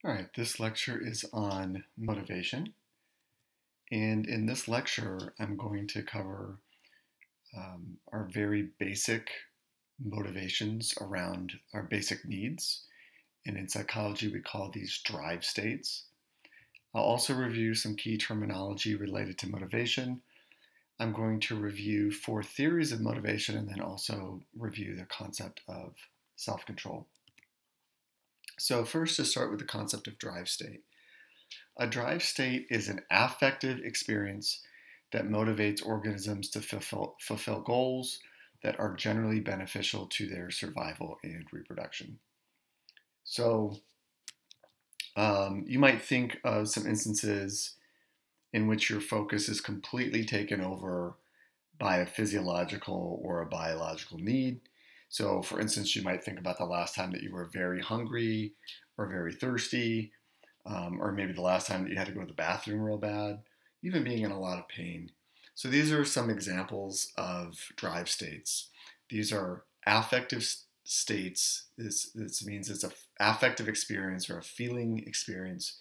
All right, this lecture is on motivation. And in this lecture, I'm going to cover our very basic motivations around our basic needs. And in psychology, we call these drive states. I'll also review some key terminology related to motivation. I'm going to review 4 theories of motivation and then also review the concept of self-control. So first, to start with the concept of drive state. A drive state is an affective experience that motivates organisms to fulfill goals that are generally beneficial to their survival and reproduction. So you might think of some instances in which your focus is completely taken over by a physiological or a biological need. So for instance, you might think about the last time that you were very hungry or very thirsty, or maybe the last time that you had to go to the bathroom real bad, even being in a lot of pain. So these are some examples of drive states. These are affective states. This means it's an affective experience or a feeling experience,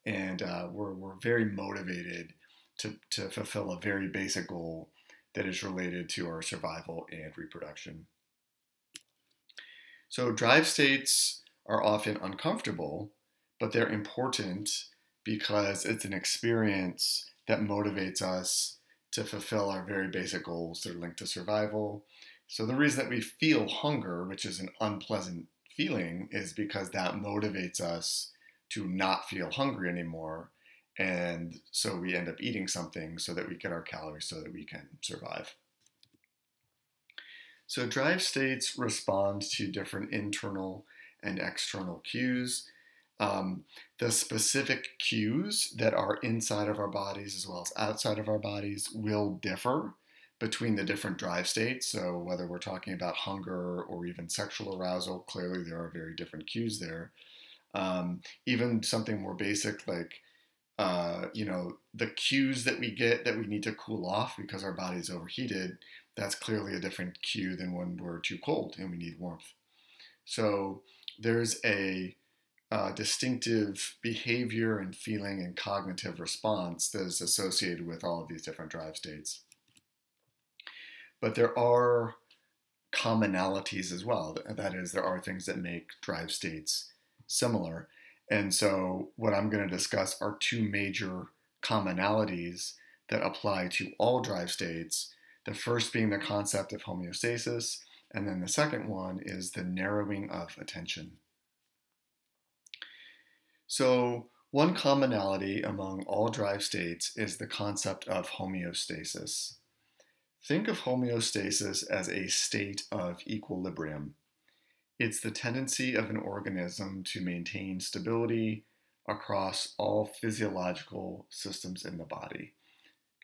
and we're very motivated to fulfill a very basic goal that is related to our survival and reproduction. So drive states are often uncomfortable, but they're important because it's an experience that motivates us to fulfill our very basic goals that are linked to survival. So the reason that we feel hunger, which is an unpleasant feeling, is because that motivates us to not feel hungry anymore. And so we end up eating something so that we get our calories so that we can survive. So drive states respond to different internal and external cues. The specific cues that are inside of our bodies as well as outside of our bodies will differ between the different drive states. So whether we're talking about hunger or even sexual arousal, clearly there are very different cues there. Even something more basic like the cues that we get that we need to cool off because our body's overheated, that's clearly a different cue than when we're too cold and we need warmth. So there's a distinctive behavior and feeling and cognitive response that is associated with all of these different drive states. But there are commonalities as well. That is, there are things that make drive states similar. And so what I'm going to discuss are 2 major commonalities that apply to all drive states. The first being the concept of homeostasis, and then the second one is the narrowing of attention. So one commonality among all drive states is the concept of homeostasis. Think of homeostasis as a state of equilibrium. It's the tendency of an organism to maintain stability across all physiological systems in the body.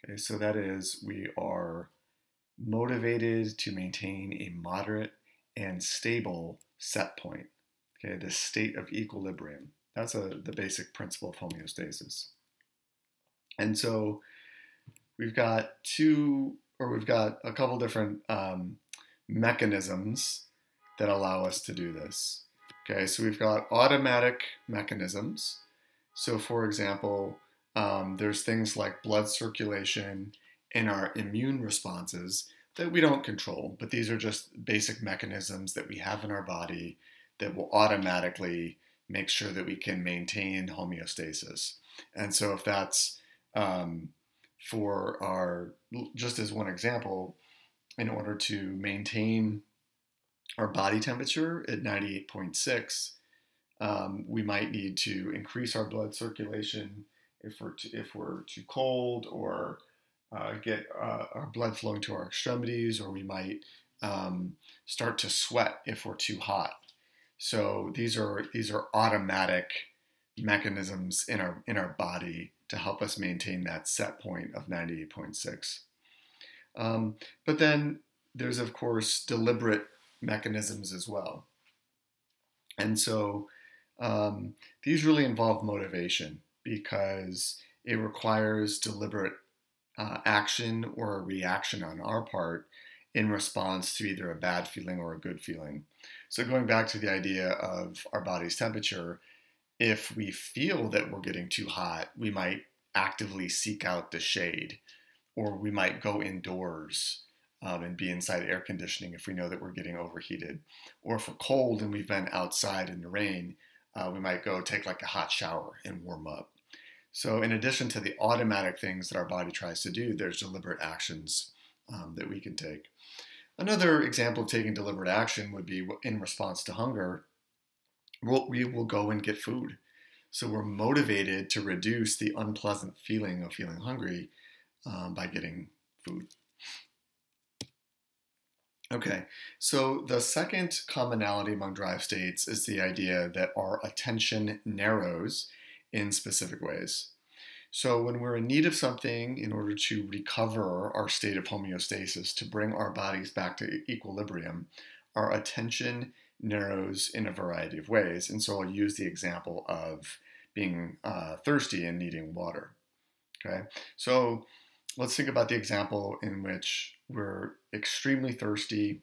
Okay, so that is, we are motivated to maintain a moderate and stable set point. Okay, this state of equilibrium. That's the basic principle of homeostasis. And so we've got a couple different mechanisms that allow us to do this. Okay, so we've got automatic mechanisms. So for example, there's things like blood circulation and our immune responses that we don't control, but these are just basic mechanisms that we have in our body that will automatically make sure that we can maintain homeostasis. And so if that's for our, just as one example, in order to maintain our body temperature at 98.6, we might need to increase our blood circulation if we're too cold, or get our blood flowing to our extremities, or we might start to sweat if we're too hot. So these are automatic mechanisms in our body to help us maintain that set point of 98.6. But then there's of course deliberate mechanisms as well. And so these really involve motivation because it requires deliberate action or a reaction on our part in response to either a bad feeling or a good feeling. So going back to the idea of our body's temperature, if we feel that we're getting too hot, we might actively seek out the shade, or we might go indoors and be inside air conditioning if we know that we're getting overheated. Or if we're cold and we've been outside in the rain, we might go take like a hot shower and warm up. So in addition to the automatic things that our body tries to do, there's deliberate actions that we can take. Another example of taking deliberate action would be in response to hunger. We will go and get food. So we're motivated to reduce the unpleasant feeling of feeling hungry by getting food. Okay, so the second commonality among drive states is the idea that our attention narrows in specific ways. So when we're in need of something in order to recover our state of homeostasis, to bring our bodies back to equilibrium, our attention narrows in a variety of ways. And so I'll use the example of being thirsty and needing water. Okay, so let's think about the example in which we're extremely thirsty.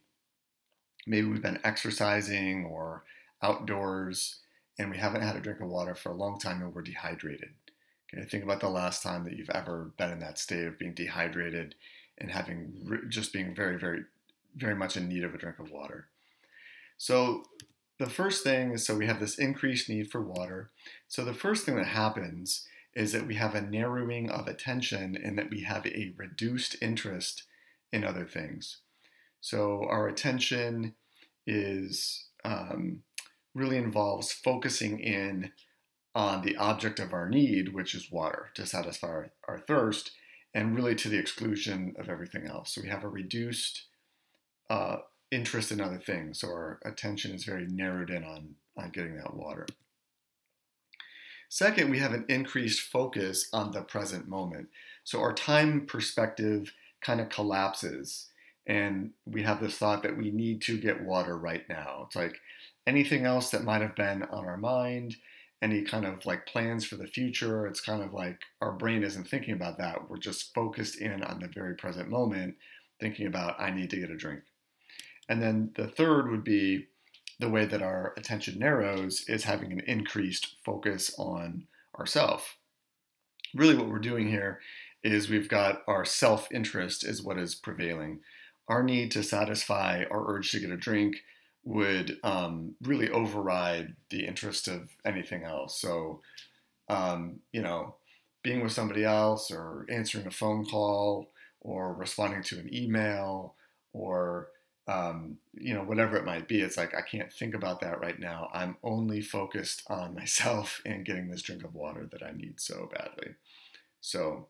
Maybe we've been exercising or outdoors and we haven't had a drink of water for a long time and we're dehydrated. Okay, think about the last time that you've ever been in that state of being dehydrated and just being very, very, very much in need of a drink of water. So the first thing is, so we have this increased need for water. So the first thing that happens is that we have a narrowing of attention and that we have a reduced interest in other things. So our attention is really involves focusing in on the object of our need, which is water, to satisfy our thirst, and really to the exclusion of everything else. So we have a reduced interest in other things. So our attention is very narrowed in on getting that water. Second, we have an increased focus on the present moment. So our time perspective kind of collapses and we have this thought that we need to get water right now. It's like anything else that might have been on our mind, any kind of like plans for the future, it's kind of like our brain isn't thinking about that. We're just focused in on the very present moment, thinking about, I need to get a drink. And then the third would be the way that our attention narrows is having an increased focus on ourself. Really what we're doing here is we've got our self-interest is what is prevailing. Our need to satisfy our urge to get a drink would really override the interest of anything else. So, being with somebody else or answering a phone call or responding to an email or whatever it might be, it's like, I can't think about that right now. I'm only focused on myself and getting this drink of water that I need so badly. So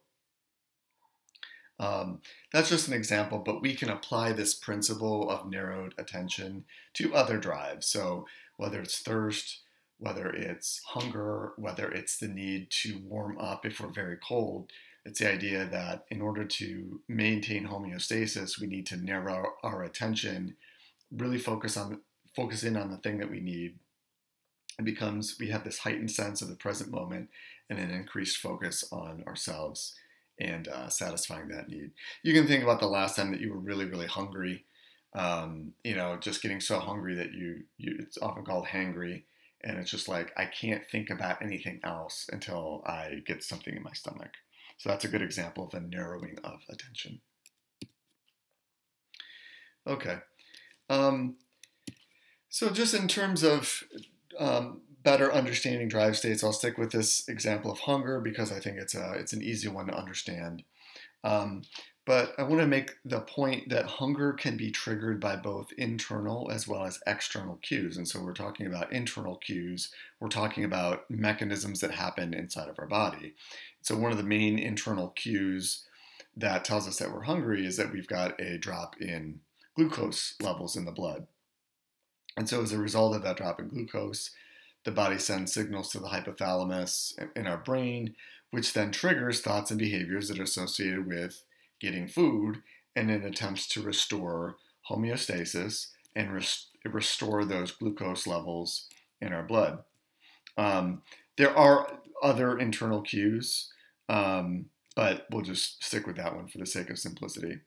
that's just an example, but we can apply this principle of narrowed attention to other drives. So whether it's thirst, whether it's hunger, whether it's the need to warm up if we're very cold, it's the idea that in order to maintain homeostasis, we need to narrow our attention, really focus in on the thing that we need. We have this heightened sense of the present moment and an increased focus on ourselves and satisfying that need. You can think about the last time that you were really, really hungry, just getting so hungry that it's often called hangry, and it's just like, I can't think about anything else until I get something in my stomach. So that's a good example of a narrowing of attention. Okay. So just in terms of better understanding drive states, I'll stick with this example of hunger because I think it's an easy one to understand. But I want to make the point that hunger can be triggered by both internal as well as external cues. And so we're talking about internal cues. We're talking about mechanisms that happen inside of our body. So one of the main internal cues that tells us that we're hungry is that we've got a drop in glucose levels in the blood. And so as a result of that drop in glucose, the body sends signals to the hypothalamus in our brain, which then triggers thoughts and behaviors that are associated with getting food and it attempts to restore homeostasis and restore those glucose levels in our blood. There are other internal cues, but we'll just stick with that one for the sake of simplicity.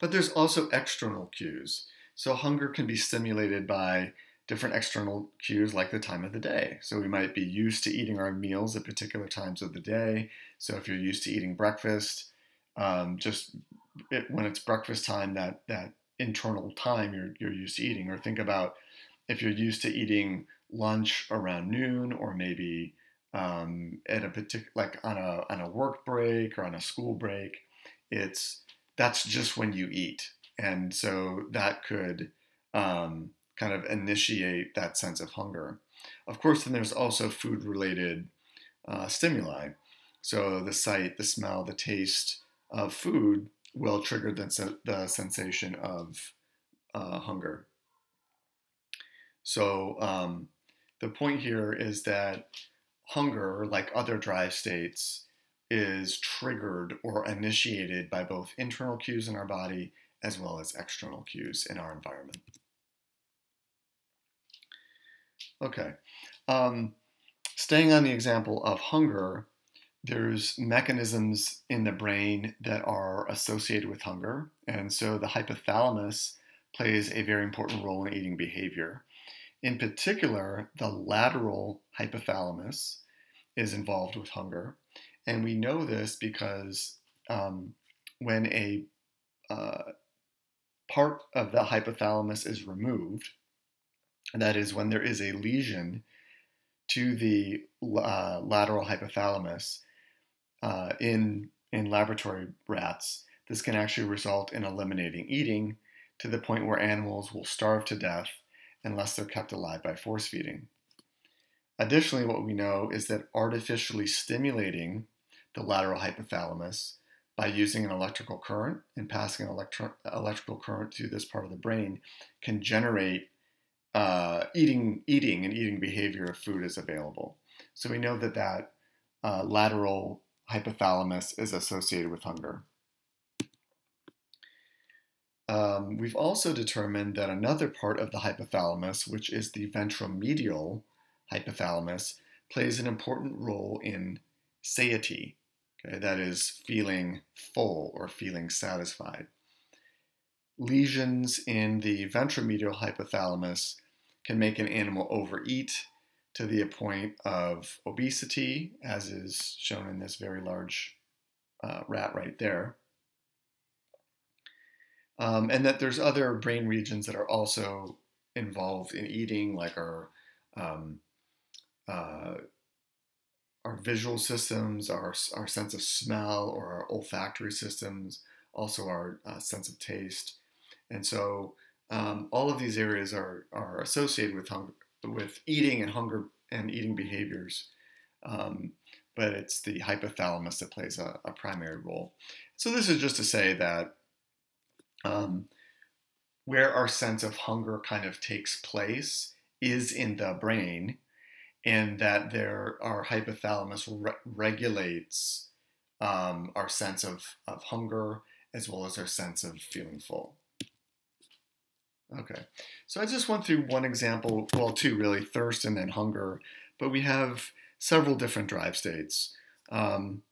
But there's also external cues. So hunger can be stimulated by different external cues like the time of the day. So we might be used to eating our meals at particular times of the day. So if you're used to eating breakfast, when it's breakfast time, that internal time you're used to eating. Or think about if you're used to eating lunch around noon, or maybe at a particular, like on a work break or on a school break, that's just when you eat, and so that could kind of initiate that sense of hunger. Of course, then there's also food-related stimuli. So the sight, the smell, the taste of food will trigger the sensation of hunger. So the point here is that hunger, like other drive states, is triggered or initiated by both internal cues in our body as well as external cues in our environment. Okay. Staying on the example of hunger, there's mechanisms in the brain that are associated with hunger. And so the hypothalamus plays a very important role in eating behavior. In particular, the lateral hypothalamus is involved with hunger. And we know this because when a part of the hypothalamus is removed, that is, when there is a lesion to the lateral hypothalamus in laboratory rats, this can actually result in eliminating eating to the point where animals will starve to death unless they're kept alive by force feeding. Additionally, what we know is that artificially stimulating the lateral hypothalamus by using an electrical current and passing an electrical current through this part of the brain can generate eating and eating behavior if food is available. So we know that lateral hypothalamus is associated with hunger. We've also determined that another part of the hypothalamus, which is the ventromedial hypothalamus, plays an important role in satiety. Okay, that is feeling full or feeling satisfied. Lesions in the ventromedial hypothalamus can make an animal overeat to the point of obesity, as is shown in this very large rat right there. And that there's other brain regions that are also involved in eating, like our visual systems, our sense of smell, or our olfactory systems, also our sense of taste. And so all of these areas are associated with hunger, with eating and hunger and eating behaviors. But it's the hypothalamus that plays a primary role. So this is just to say that where our sense of hunger kind of takes place is in the brain, and that our hypothalamus regulates our sense of hunger as well as our sense of feeling full. Okay, so I just went through one example, well, two really, thirst and then hunger, but we have several different drive states. And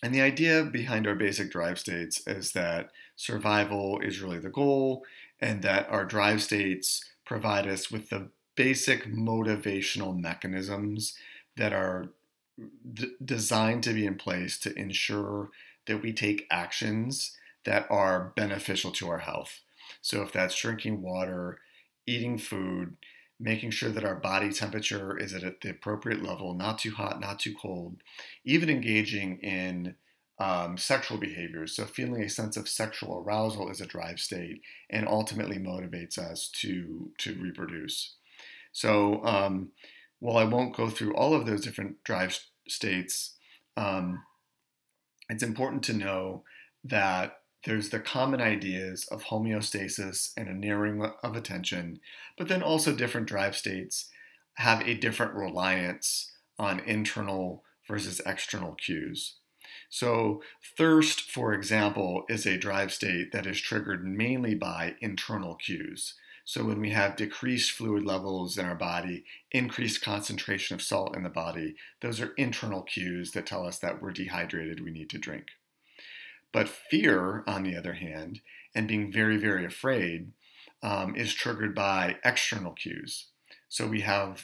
the idea behind our basic drive states is that survival is really the goal, and that our drive states provide us with the basic motivational mechanisms that are designed to be in place to ensure that we take actions that are beneficial to our health. So if that's drinking water, eating food, making sure that our body temperature is at the appropriate level, not too hot, not too cold, even engaging in sexual behaviors. So feeling a sense of sexual arousal is a drive state and ultimately motivates us to reproduce. So while I won't go through all of those different drive states, it's important to know that there's the common ideas of homeostasis and a narrowing of attention, but then also different drive states have a different reliance on internal versus external cues. So thirst, for example, is a drive state that is triggered mainly by internal cues. So when we have decreased fluid levels in our body, increased concentration of salt in the body, those are internal cues that tell us that we're dehydrated, we need to drink. But fear, on the other hand, and being very, very afraid, is triggered by external cues. So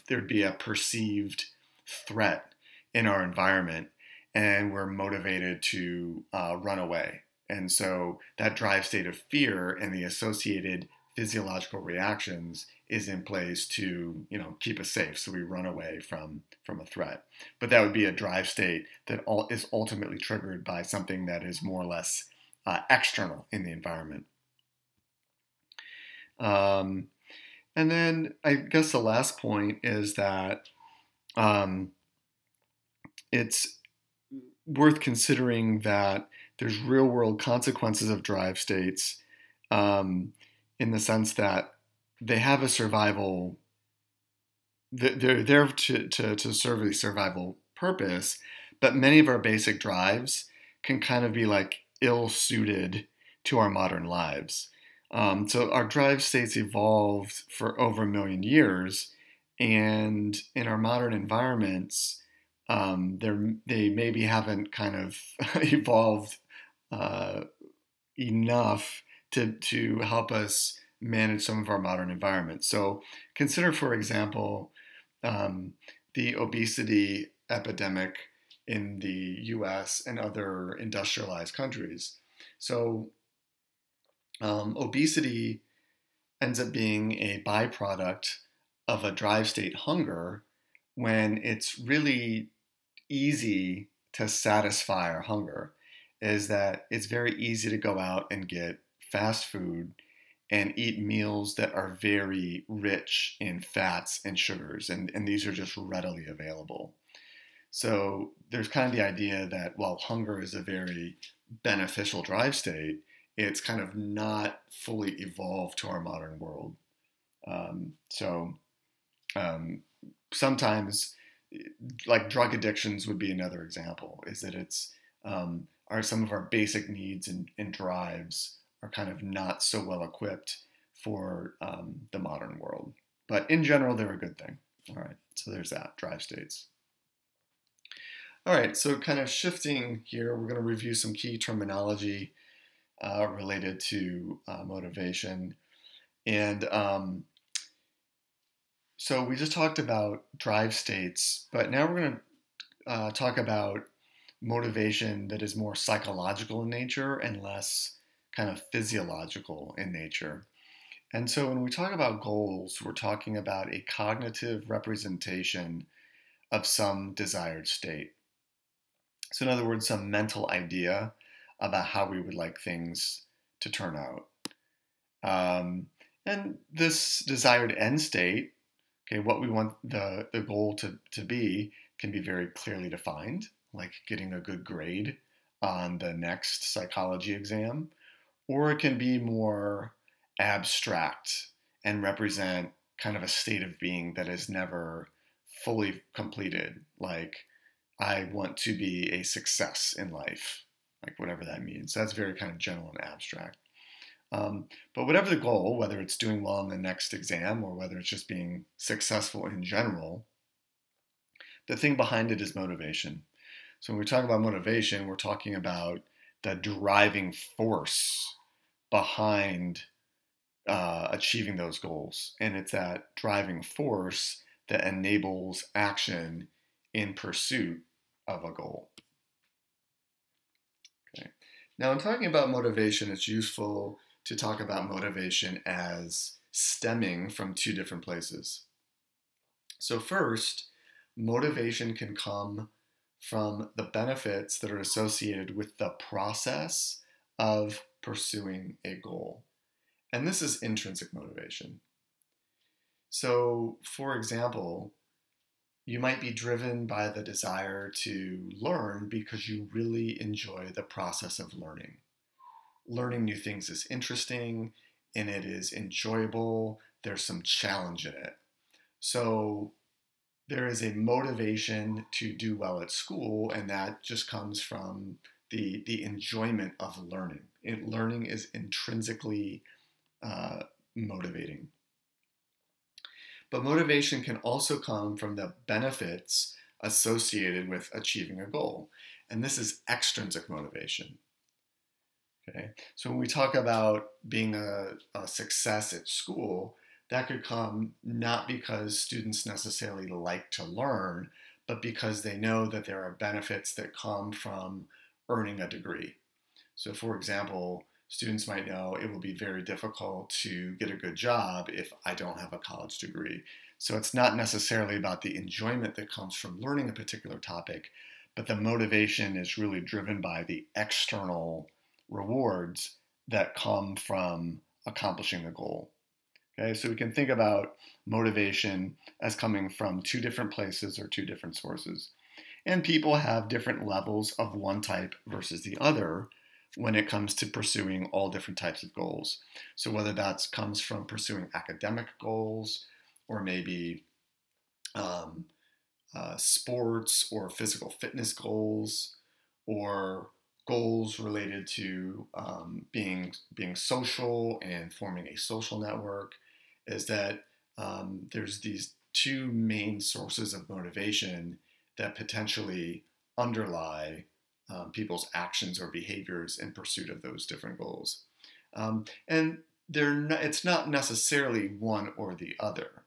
there'd be a perceived threat in our environment, and we're motivated to run away. And so that drive state of fear and the associated physiological reactions is in place to, keep us safe. So we run away from a threat. But that would be a drive state that is ultimately triggered by something that is more or less external in the environment. And then I guess the last point is that it's worth considering that there's real world consequences of drive states in the sense that they have a survival, they're there to serve a survival purpose, but many of our basic drives can kind of be like ill-suited to our modern lives. So our drive states evolved for over 1 million years, and in our modern environments, they maybe haven't kind of evolved enough to help us manage some of our modern environments. So consider, for example, the obesity epidemic in the US and other industrialized countries. So obesity ends up being a byproduct of a drive state hunger when it's really easy to satisfy our hunger. Is that it's very easy to go out and get fast food and eat meals that are very rich in fats and sugars, and these are just readily available. So there's kind of the idea that while hunger is a very beneficial drive state, it's kind of not fully evolved to our modern world. Sometimes, like drug addictions would be another example, is that it's some of our basic needs and drives are kind of not so well equipped for the modern world. But in general, they're a good thing. All right, so there's that, drive states. All right, so kind of shifting here, we're going to review some key terminology related to motivation. And so we just talked about drive states, but now we're going to talk about motivation that is more psychological in nature and less kind of physiological in nature. And so when we talk about goals, we're talking about a cognitive representation of some desired state. So in other words, some mental idea about how we would like things to turn out. And this desired end state, okay, what we want the goal to be, can be very clearly defined, like getting a good grade on the next psychology exam, or it can be more abstract and represent kind of a state of being that is never fully completed, like I want to be a success in life, like whatever that means. That's very kind of general and abstract. But whatever the goal, whether it's doing well in the next exam or whether it's just being successful in general, the thing behind it is motivation. So when we talk about motivation, we're talking about the driving force behind achieving those goals. And it's that driving force that enables action in pursuit of a goal. Okay. Now, in talking about motivation, it's useful to talk about motivation as stemming from two different places. So first, motivation can come from the benefits that are associated with the process of pursuing a goal. And this is intrinsic motivation. So, for example, you might be driven by the desire to learn because you really enjoy the process of learning. Learning new things is interesting and it is enjoyable. There's some challenge in it. So there is a motivation to do well at school, and that just comes from the enjoyment of learning. Learning is intrinsically motivating. But motivation can also come from the benefits associated with achieving a goal. And this is extrinsic motivation. Okay, so when we talk about being a success at school, that could come not because students necessarily like to learn, but because they know that there are benefits that come from earning a degree. So, for example, students might know it will be very difficult to get a good job if I don't have a college degree. So, it's not necessarily about the enjoyment that comes from learning a particular topic, but the motivation is really driven by the external rewards that come from accomplishing the goal. Okay, so we can think about motivation as coming from two different places or two different sources. And people have different levels of one type versus the other when it comes to pursuing all different types of goals. So whether that comes from pursuing academic goals or maybe sports or physical fitness goals or goals related to being social and forming a social network, is that there's these two main sources of motivation that potentially underlie people's actions or behaviors in pursuit of those different goals. And it's not necessarily one or the other.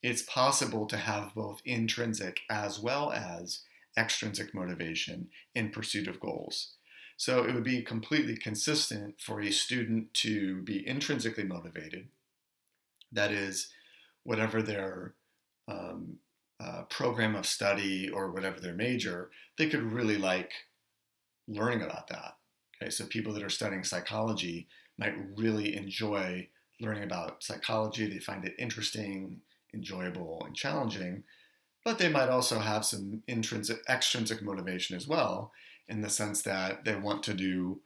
It's possible to have both intrinsic as well as extrinsic motivation in pursuit of goals. So it would be completely consistent for a student to be intrinsically motivated, that is, whatever their program of study or whatever their major, they could really like learning about that. Okay, so people that are studying psychology might really enjoy learning about psychology. They find it interesting, enjoyable, and challenging, but they might also have some extrinsic motivation as well, in the sense that they want to do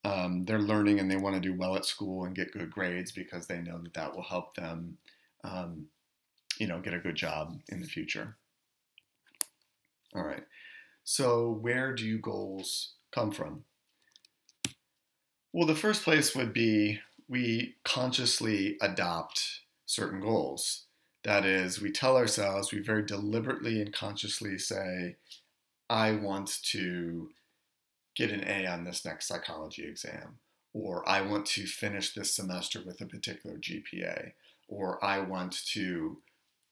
their learning and they want to do well at school and get good grades because they know that that will help them, get a good job in the future. All right. So where do goals come from? Well, the first place would be we consciously adopt certain goals. That is, we tell ourselves, we very deliberately and consciously say, I want to get an A on this next psychology exam, or I want to finish this semester with a particular GPA, or I want to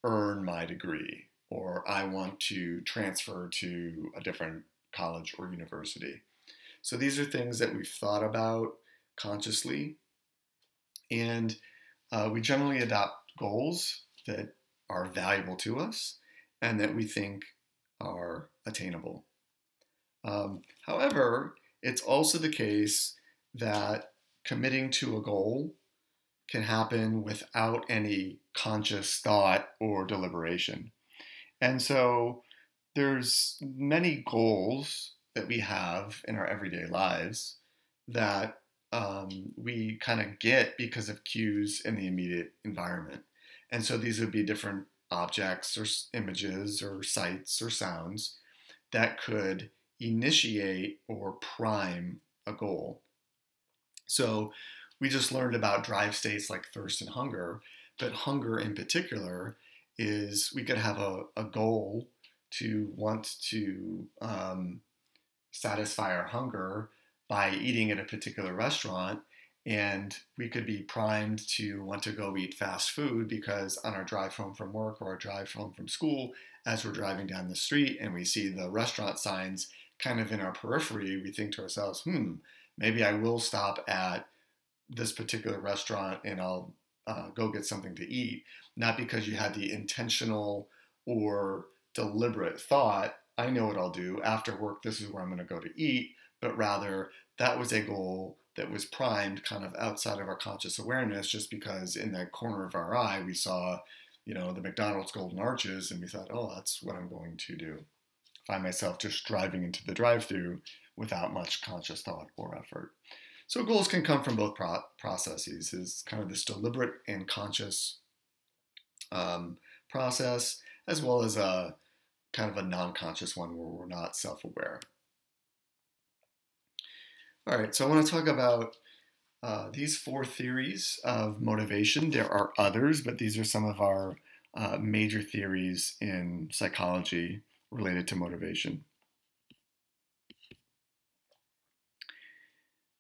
earn my degree, or I want to transfer to a different college or university. So these are things that we've thought about consciously, and we generally adopt goals that are valuable to us and that we think are attainable. However, it's also the case that committing to a goal can happen without any conscious thought or deliberation. And so there's many goals that we have in our everyday lives that we kind of get because of cues in the immediate environment. And so these would be different objects or images or sights or sounds that could initiate or prime a goal. So we just learned about drive states like thirst and hunger, but hunger in particular is we could have a goal to want to satisfy our hunger by eating at a particular restaurant, and we could be primed to want to go eat fast food because on our drive home from work or our drive home from school, as we're driving down the street and we see the restaurant signs kind of in our periphery, we think to ourselves, maybe I will stop at this particular restaurant and I'll go get something to eat. Not because you had the intentional or deliberate thought, I know what I'll do after work, this is where I'm going to go to eat, but rather that was a goal that was primed kind of outside of our conscious awareness, just because in the corner of our eye we saw, the McDonald's Golden Arches, and we thought, oh, that's what I'm going to do. Find myself just driving into the drive-through without much conscious thought or effort. So goals can come from both processes, is kind of this deliberate and conscious process, as well as a kind of a non-conscious one where we're not self-aware. All right, so I want to talk about these 4 theories of motivation. There are others, but these are some of our major theories in psychology related to motivation.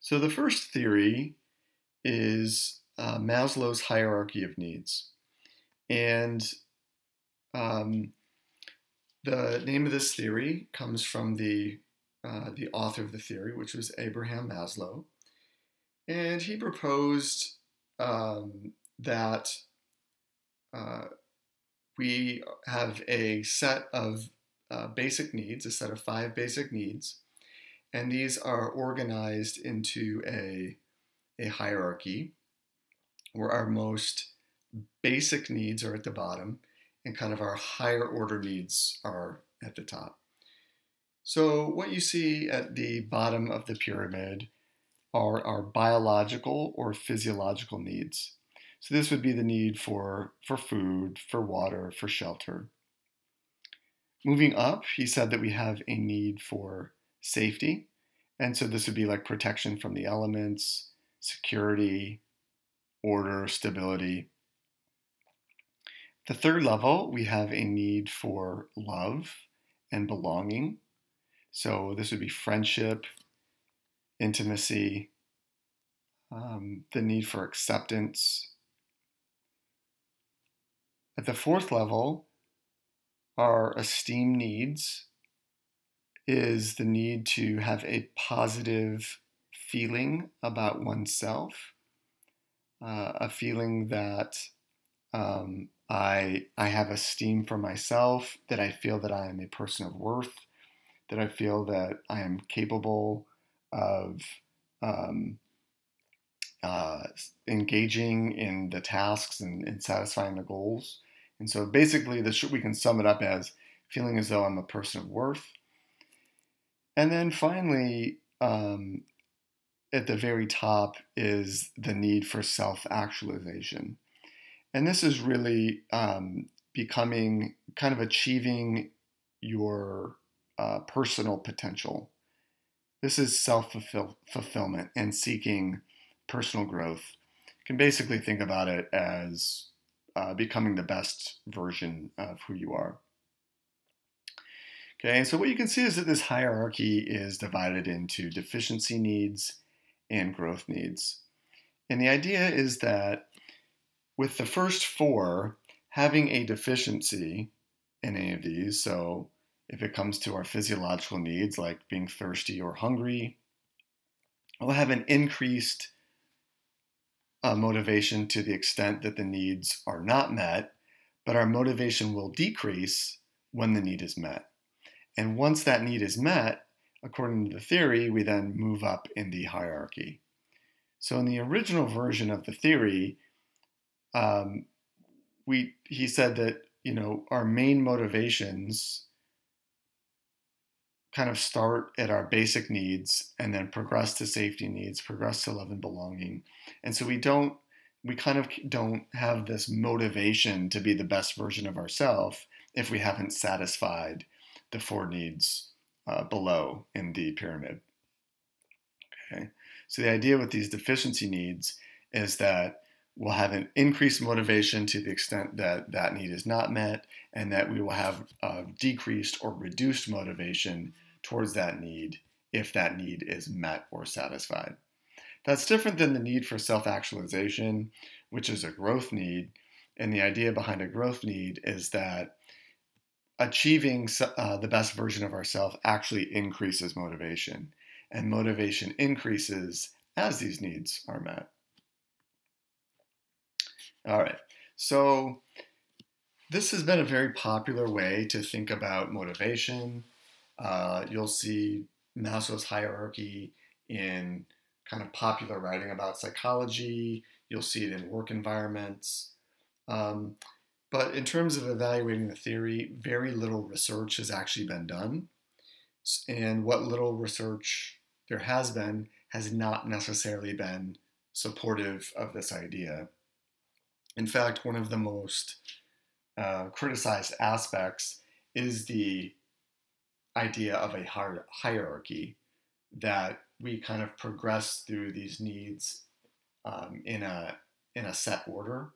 So the first theory is Maslow's hierarchy of needs. And the name of this theory comes from the author of the theory, which was Abraham Maslow. And he proposed that we have a set of basic needs, a set of 5 basic needs, and these are organized into a hierarchy where our most basic needs are at the bottom and kind of our higher order needs are at the top. So what you see at the bottom of the pyramid are our biological or physiological needs. So this would be the need for food, for water, for shelter. Moving up, he said that we have a need for safety. And so this would be like protection from the elements, security, order, stability. The third level, we have a need for love and belonging. So this would be friendship, intimacy, the need for acceptance. At the fourth level, our esteem needs is the need to have a positive feeling about oneself, a feeling that I have esteem for myself, that I feel that I am a person of worth, that I feel that I am capable of engaging in the tasks and satisfying the goals. And so basically we can sum it up as feeling as though I'm a person of worth. And then finally, at the very top is the need for self-actualization. And this is really becoming, kind of achieving your personal potential. This is self-fulfillment and seeking personal growth. You can basically think about it as becoming the best version of who you are. Okay, so what you can see is that this hierarchy is divided into deficiency needs and growth needs. And the idea is that with the first 4, having a deficiency in any of these, so if it comes to our physiological needs like being thirsty or hungry, we'll have an increased motivation to the extent that the needs are not met, but our motivation will decrease when the need is met. And once that need is met, according to the theory, we then move up in the hierarchy. So in the original version of the theory, he said that, our main motivations kind of start at our basic needs and then progress to safety needs, progress to love and belonging. And so we kind of don't have this motivation to be the best version of ourselves if we haven't satisfied the 4 needs below in the pyramid. Okay, so the idea with these deficiency needs is that we'll have an increased motivation to the extent that that need is not met, and that we will have decreased or reduced motivation towards that need if that need is met or satisfied. That's different than the need for self-actualization, which is a growth need. And the idea behind a growth need is that achieving the best version of ourselves actually increases motivation. And motivation increases as these needs are met. All right, so this has been a very popular way to think about motivation. You'll see Maslow's hierarchy in kind of popular writing about psychology. You'll see it in work environments. But in terms of evaluating the theory, very little research has actually been done. And what little research there has been has not necessarily been supportive of this idea. In fact, one of the most criticized aspects is the idea of a hierarchy, that we kind of progress through these needs in a set order,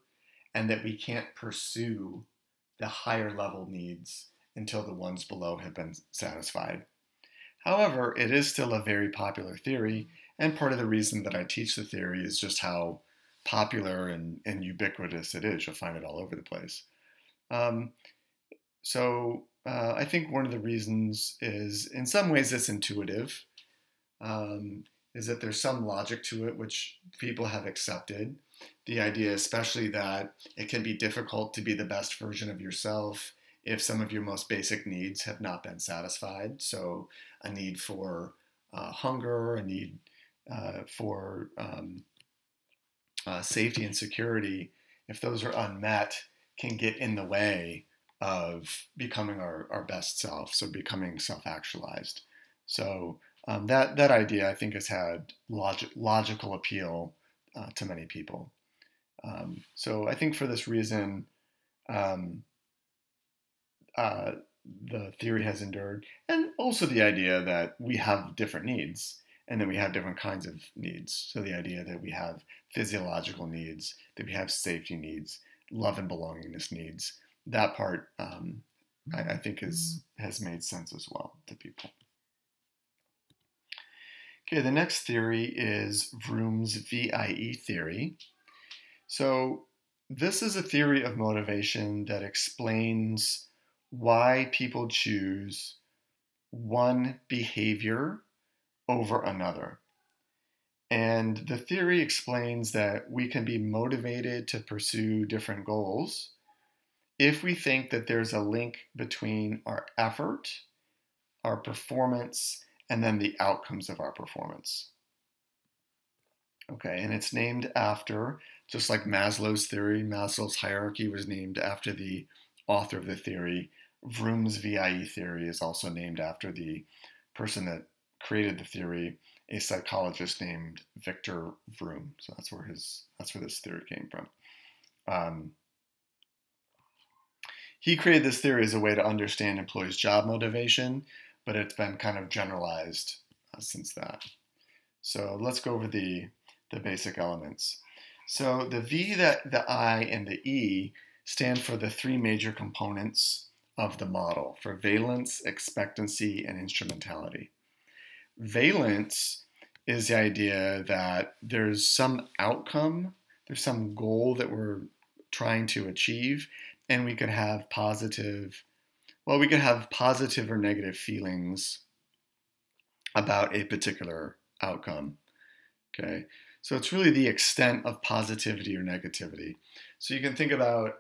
and that we can't pursue the higher level needs until the ones below have been satisfied. However, it is still a very popular theory, And part of the reason that I teach the theory is just how popular and ubiquitous it is. You'll find it all over the place. I think one of the reasons is, in some ways, it's intuitive, is that there's some logic to it, which people have accepted. The idea, especially, that it can be difficult to be the best version of yourself if some of your most basic needs have not been satisfied. So a need for hunger, a need for safety and security, if those are unmet, can get in the way of becoming our best self, so becoming self-actualized. So that idea, I think, has had logical appeal to many people. So I think for this reason, the theory has endured, and also the idea that we have different needs, and that we have different kinds of needs. So the idea that we have physiological needs, that we have safety needs, love and belongingness needs, that part I think has made sense as well to people. Okay, the next theory is Vroom's VIE theory. So this is a theory of motivation that explains why people choose one behavior over another. And the theory explains that we can be motivated to pursue different goals if we think that there's a link between our effort, our performance, and then the outcomes of our performance. Okay, and it's named after, just like Maslow's theory, Maslow's hierarchy was named after the author of the theory. Vroom's VIE theory is also named after the person that created the theory, a psychologist named Victor Vroom. So that's where this theory came from. He created this theory as a way to understand employees' job motivation, but it's been kind of generalized since that. So let's go over the basic elements. So the V, the I, and the E stand for the three major components of the model, for valence, expectancy, and instrumentality. Valence is the idea that there's some outcome, there's some goal that we're trying to achieve, and we could have positive or negative feelings about a particular outcome. Okay, so it's really the extent of positivity or negativity. So you can think about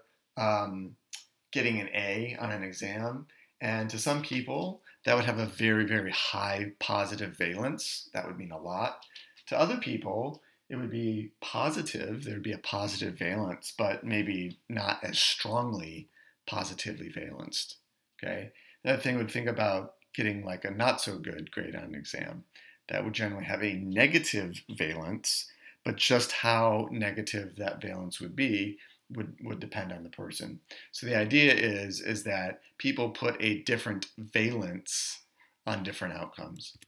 getting an A on an exam, and to some people that would have a very, very high positive valence. That would mean a lot. To other people, it would be positive. There would be a positive valence, but maybe not as strongly positively valenced. Okay. The other thing would think about getting like a not so good grade on an exam. That would generally have a negative valence, but just how negative that valence would be would depend on the person. So the idea is that people put a different valence on different outcomes.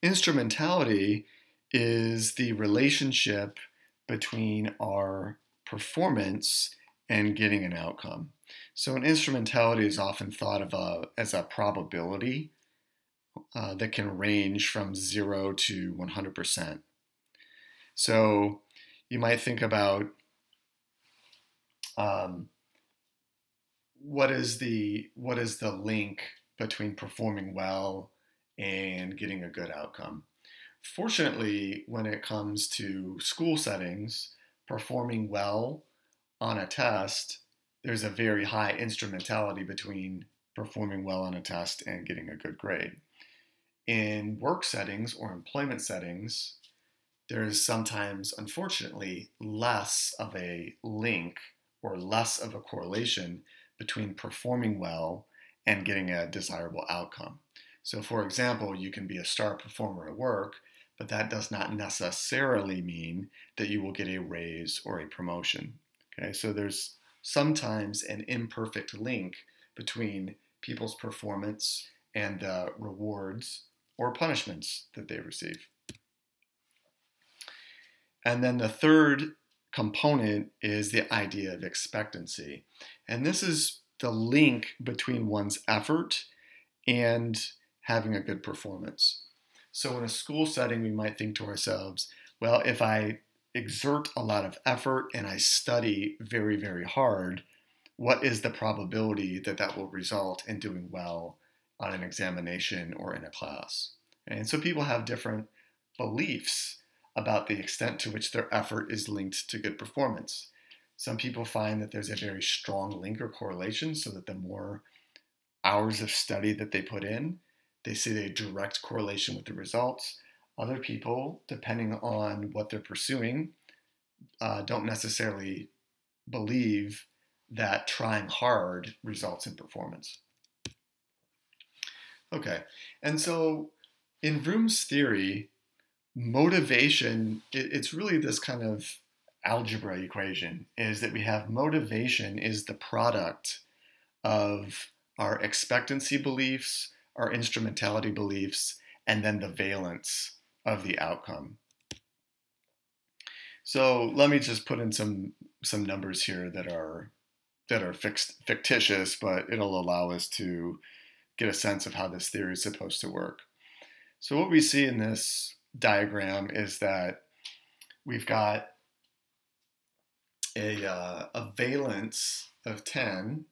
Instrumentality is the relationship between our performance and getting an outcome. So an instrumentality is often thought of as a probability that can range from 0 to 100%. So you might think about what is the link between performing well and getting a good outcome. Fortunately, when it comes to school settings, performing well on a test, there's a very high instrumentality between performing well on a test and getting a good grade. In work settings or employment settings, there is sometimes, unfortunately, less of a link or less of a correlation between performing well and getting a desirable outcome. So for example, you can be a star performer at work, but that does not necessarily mean that you will get a raise or a promotion. Okay, so there's sometimes an imperfect link between people's performance and the rewards or punishments that they receive. And then the third component is the idea of expectancy. And this is the link between one's effort and having a good performance. So in a school setting, we might think to ourselves, well, if I exert a lot of effort and I study very, very hard, what is the probability that that will result in doing well on an examination or in a class? And so people have different beliefs about the extent to which their effort is linked to good performance. Some people find that there's a very strong link or correlation, so that the more hours of study that they put in, they see a direct correlation with the results. Other people, depending on what they're pursuing, don't necessarily believe that trying hard results in performance. Okay, and so in Vroom's theory, motivation, it's really this kind of algebra equation, is that we have motivation is the product of our expectancy beliefs, our instrumentality beliefs, and then the valence of the outcome. So let me just put in some numbers here that are fictitious, but it'll allow us to get a sense of how this theory is supposed to work. So what we see in this diagram is that we've got a valence of 10,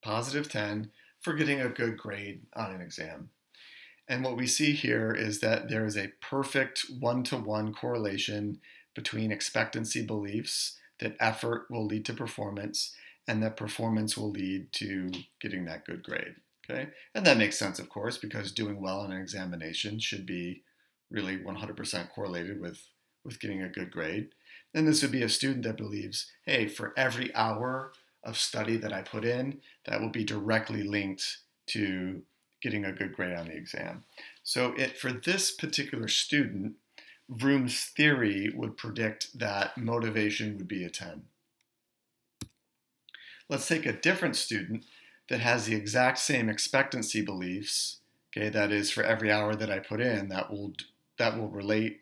positive 10, for getting a good grade on an exam. And what we see here is that there is a perfect one-to-one correlation between expectancy beliefs that effort will lead to performance and that performance will lead to getting that good grade. Okay? And that makes sense, of course, because doing well on an examination should be really 100% correlated with getting a good grade. And this would be a student that believes, hey, for every hour of study that I put in, that will be directly linked to getting a good grade on the exam. So for this particular student, Vroom's theory would predict that motivation would be a 10. Let's take a different student that has the exact same expectancy beliefs. Okay, that is, for every hour that I put in, that will relate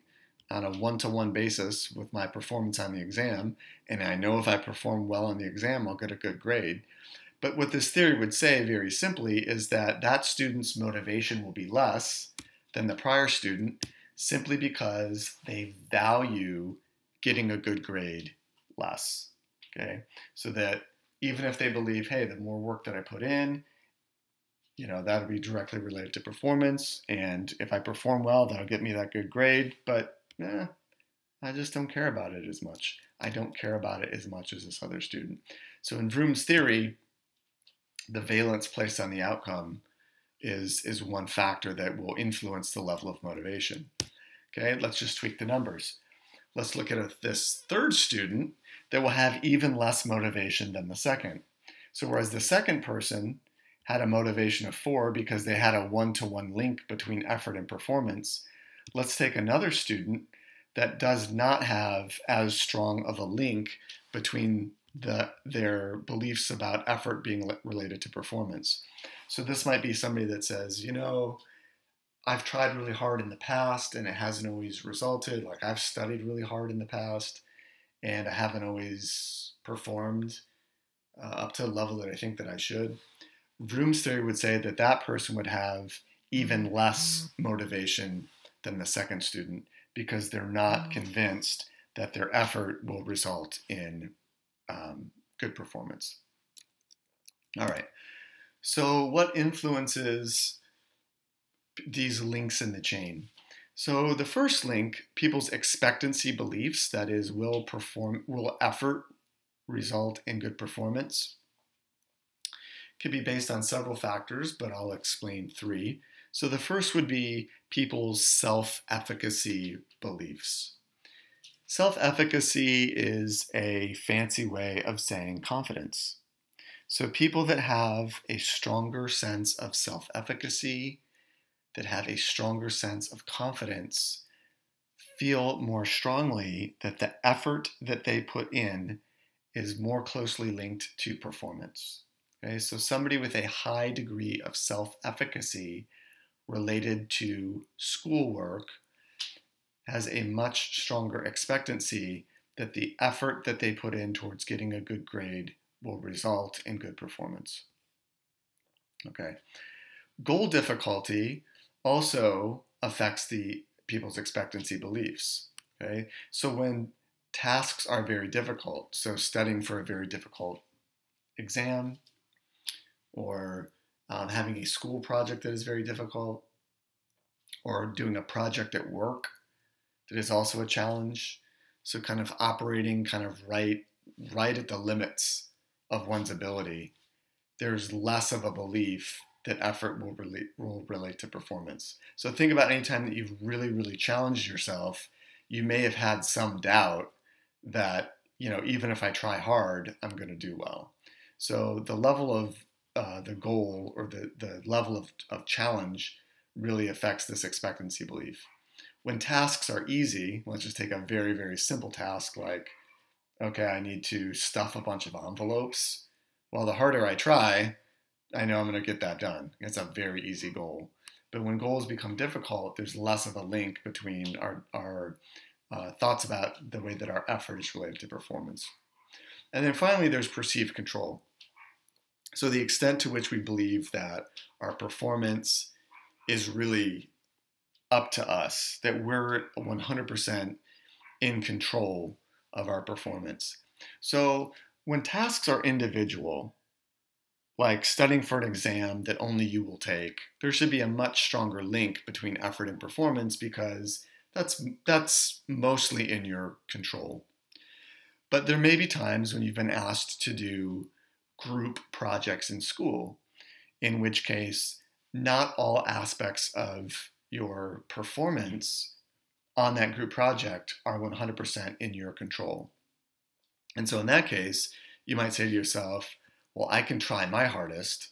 on a one-to-one basis with my performance on the exam, and I know if I perform well on the exam, I'll get a good grade. But what this theory would say very simply is that that student's motivation will be less than the prior student simply because they value getting a good grade less. Okay, so that even if they believe, hey, the more work that I put in, that'll be directly related to performance, and if I perform well, that'll get me that good grade, but I just don't care about it as much. I don't care about it as much as this other student. So in Vroom's theory, the valence placed on the outcome is one factor that will influence the level of motivation. Okay, let's just tweak the numbers. Let's look at this third student that will have even less motivation than the second. So whereas the second person had a motivation of 4 because they had a one-to-one link between effort and performance, let's take another student that does not have as strong of a link between their beliefs about effort being related to performance. So this might be somebody that says, I've tried really hard in the past and it hasn't always resulted. Like, I've studied really hard in the past and I haven't always performed up to the level that I think that I should. Vroom's theory would say that that person would have even less motivation than the second student because they're not convinced that their effort will result in good performance. All right, so what influences these links in the chain? So the first link, people's expectancy beliefs, that is, will effort result in good performance, can be based on several factors, but I'll explain 3. So the first would be people's self-efficacy beliefs. Self-efficacy is a fancy way of saying confidence. So people that have a stronger sense of self-efficacy, that have a stronger sense of confidence, feel more strongly that the effort that they put in is more closely linked to performance. Okay, so somebody with a high degree of self-efficacy related to schoolwork has a much stronger expectancy that the effort that they put in towards getting a good grade will result in good performance. Okay. Goal difficulty also affects the people's expectancy beliefs. Okay, so when tasks are very difficult, so studying for a very difficult exam, or having a school project that is very difficult, or doing a project at work that is also a challenge. So kind of operating kind of right at the limits of one's ability, there's less of a belief that effort will relate to performance. So think about any time that you've really challenged yourself, you may have had some doubt that, even if I try hard, I'm going to do well. So the level of the goal, or the level of challenge, really affects this expectancy belief. When tasks are easy, let's just take a very simple task like, okay, I need to stuff a bunch of envelopes. Well, the harder I try, I know I'm going to get that done. It's a very easy goal. But when goals become difficult, there's less of a link between our thoughts about the way that our effort is related to performance. And then finally, there's perceived control. So the extent to which we believe that our performance is really up to us, that we're 100% in control of our performance. So when tasks are individual, like studying for an exam that only you will take, there should be a much stronger link between effort and performance, because that's mostly in your control. But there may be times when you've been asked to do group projects in school, in which case not all aspects of your performance on that group project are 100% in your control. And so in that case, you might say to yourself, well, I can try my hardest,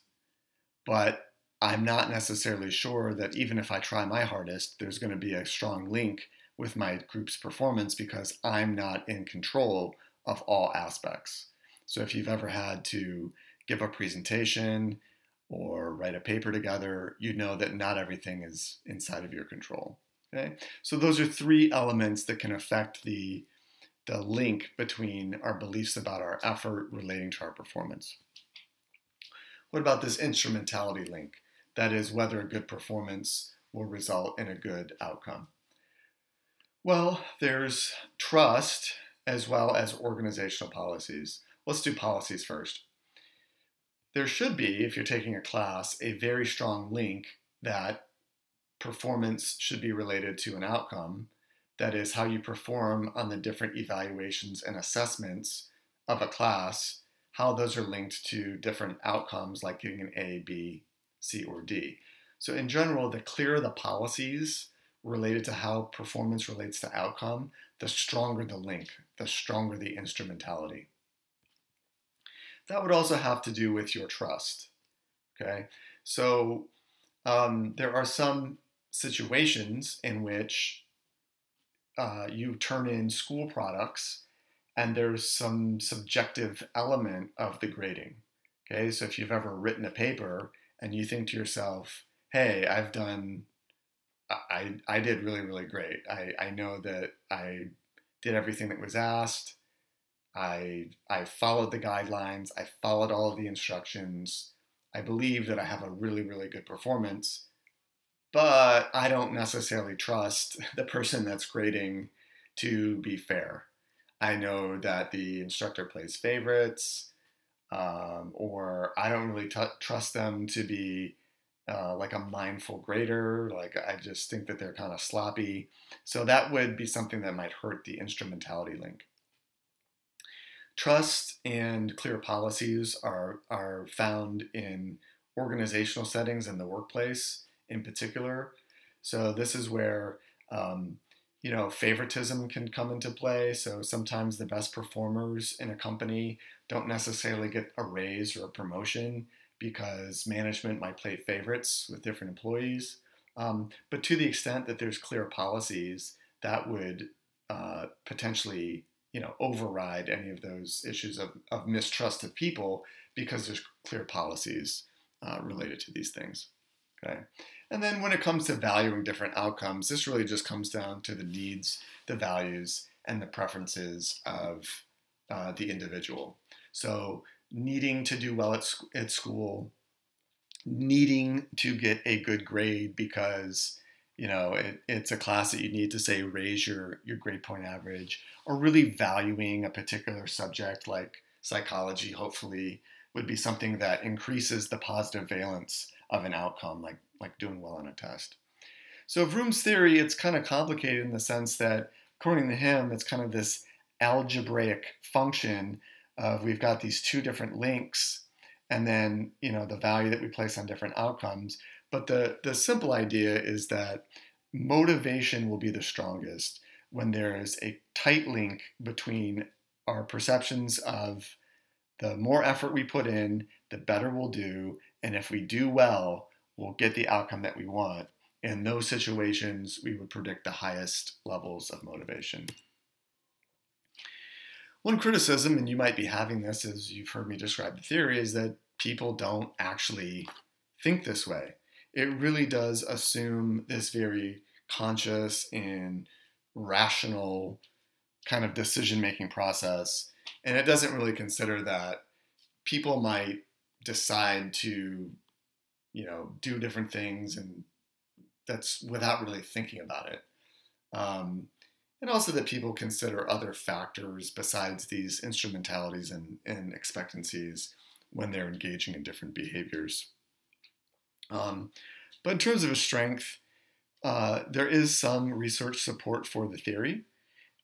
but I'm not necessarily sure that even if I try my hardest, there's going to be a strong link with my group's performance, because I'm not in control of all aspects. So if you've ever had to give a presentation or write a paper together, you know that not everything is inside of your control. Okay? So those are three elements that can affect the link between our beliefs about our effort relating to our performance. What about this instrumentality link? That is, whether a good performance will result in a good outcome. Well, there's trust as well as organizational policies. Let's do policies first. There should be, if you're taking a class, a very strong link that performance should be related to an outcome. That is, how you perform on the different evaluations and assessments of a class, how those are linked to different outcomes like getting an A, B, C, or D. So in general, the clearer the policies related to how performance relates to outcome, the stronger the link, the stronger the instrumentality. That would also have to do with your trust. Okay, so there are some situations in which you turn in school products and there's some subjective element of the grading. Okay, so if you've ever written a paper and you think to yourself, hey, I did really great. I know that I did everything that was asked. I followed the guidelines. I followed all of the instructions. I believe that I have a really good performance, but I don't necessarily trust the person that's grading to be fair. I know that the instructor plays favorites, or I don't really trust them to be like a mindful grader. Like, I just think that they're kind of sloppy. So that would be something that might hurt the instrumentality link. Trust and clear policies are found in organizational settings in the workplace in particular. So this is where favoritism can come into play. So sometimes the best performers in a company don't necessarily get a raise or a promotion because management might play favorites with different employees. But to the extent that there's clear policies, that would potentially override any of those issues of mistrust of people, because there's clear policies related to these things. Okay. And then when it comes to valuing different outcomes, this really just comes down to the needs, the values, and the preferences of the individual. So needing to do well at school, needing to get a good grade because it's a class that you need to, say, raise your grade point average, or really valuing a particular subject like psychology, hopefully, would be something that increases the positive valence of an outcome, like doing well on a test. So Vroom's theory, it's kind of complicated in the sense that, according to him, it's kind of this algebraic function of we've got these two different links, and then the value that we place on different outcomes. But the simple idea is that motivation will be the strongest when there is a tight link between our perceptions of the more effort we put in, the better we'll do, and if we do well, we'll get the outcome that we want. In those situations, we would predict the highest levels of motivation. One criticism, and you might be having this as you've heard me describe the theory, is that people don't actually think this way. It really does assume this very conscious and rational kind of decision-making process, and it doesn't really consider that people might decide to, do different things, and that's without really thinking about it. And also that people consider other factors besides these instrumentalities and expectancies when they're engaging in different behaviors. But in terms of a strength, there is some research support for the theory.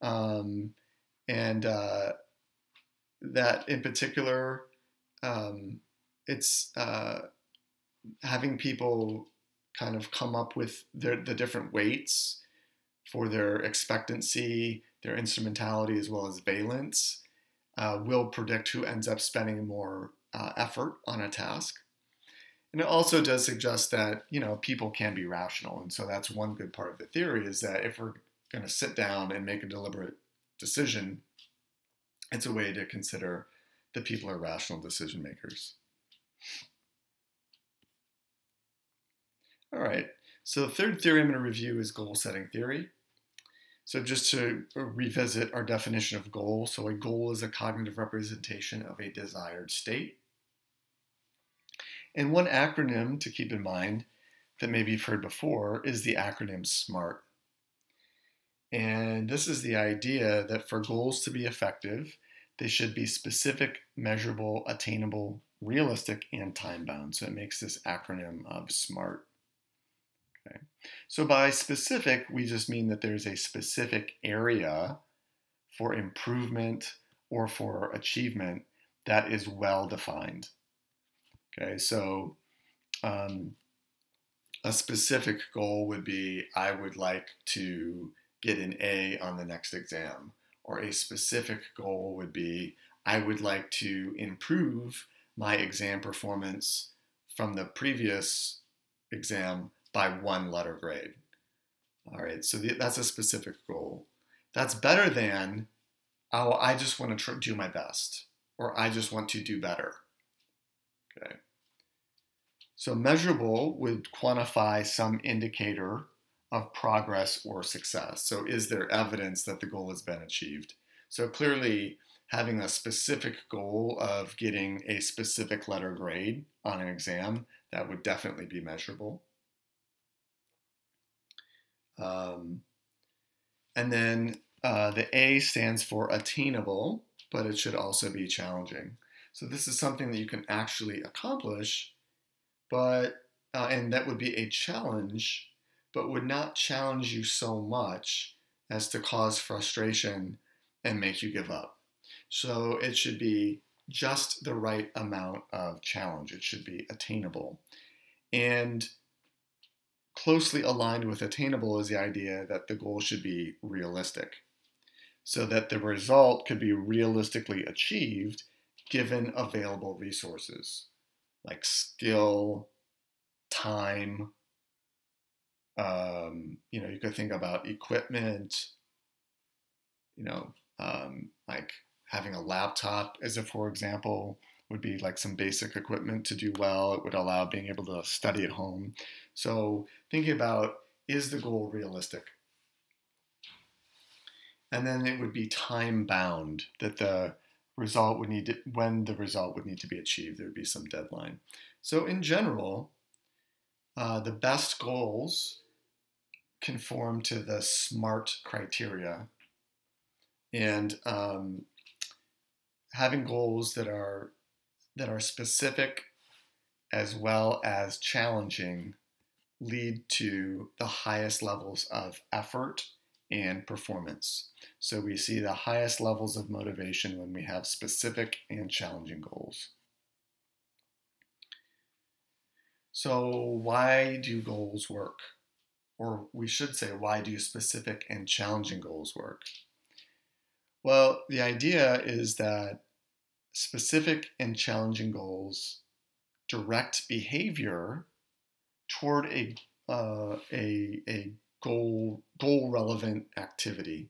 And that in particular, it's having people kind of come up with the different weights for their expectancy, their instrumentality, as well as valence, will predict who ends up spending more effort on a task. And it also does suggest that, people can be rational. And so that's one good part of the theory, is that if we're going to sit down and make a deliberate decision, it's a way to consider that people are rational decision makers. All right, so the third theory I'm going to review is goal setting theory. So just to revisit our definition of goal, so a goal is a cognitive representation of a desired state. And one acronym to keep in mind that maybe you've heard before is the acronym SMART. And this is the idea that for goals to be effective, they should be specific, measurable, attainable, realistic, and time-bound. So it makes this acronym of SMART. Okay. So by specific, we just mean that there's a specific area for improvement or for achievement that is well defined. Okay, so a specific goal would be, I would like to get an A on the next exam. Or a specific goal would be, I would like to improve my exam performance from the previous exam by 1 letter grade. All right, so that's a specific goal. That's better than, oh, I just want to do my best, or I just want to do better. Okay. So measurable would quantify some indicator of progress or success. So is there evidence that the goal has been achieved? So clearly, having a specific goal of getting a specific letter grade on an exam, that would definitely be measurable. And then the A stands for attainable, but it should also be challenging. So this is something that you can actually accomplish, but and that would be a challenge, but would not challenge you so much as to cause frustration and make you give up. So it should be just the right amount of challenge. It should be attainable. And closely aligned with attainable is the idea that the goal should be realistic, so that the result could be realistically achieved given available resources like skill, time. You could think about equipment, like having a laptop as a, for example, would be like some basic equipment to do well. It would allow being able to study at home. So thinking about, is the goal realistic? And then it would be time bound, that the result would need to, when the result would need to be achieved, there would be some deadline. So in general, the best goals conform to the SMART criteria, and having goals that are specific as well as challenging lead to the highest levels of effort and performance. So we see the highest levels of motivation when we have specific and challenging goals. So why do goals work? Or we should say, why do specific and challenging goals work? Well, the idea is that specific and challenging goals direct behavior toward a goal relevant activity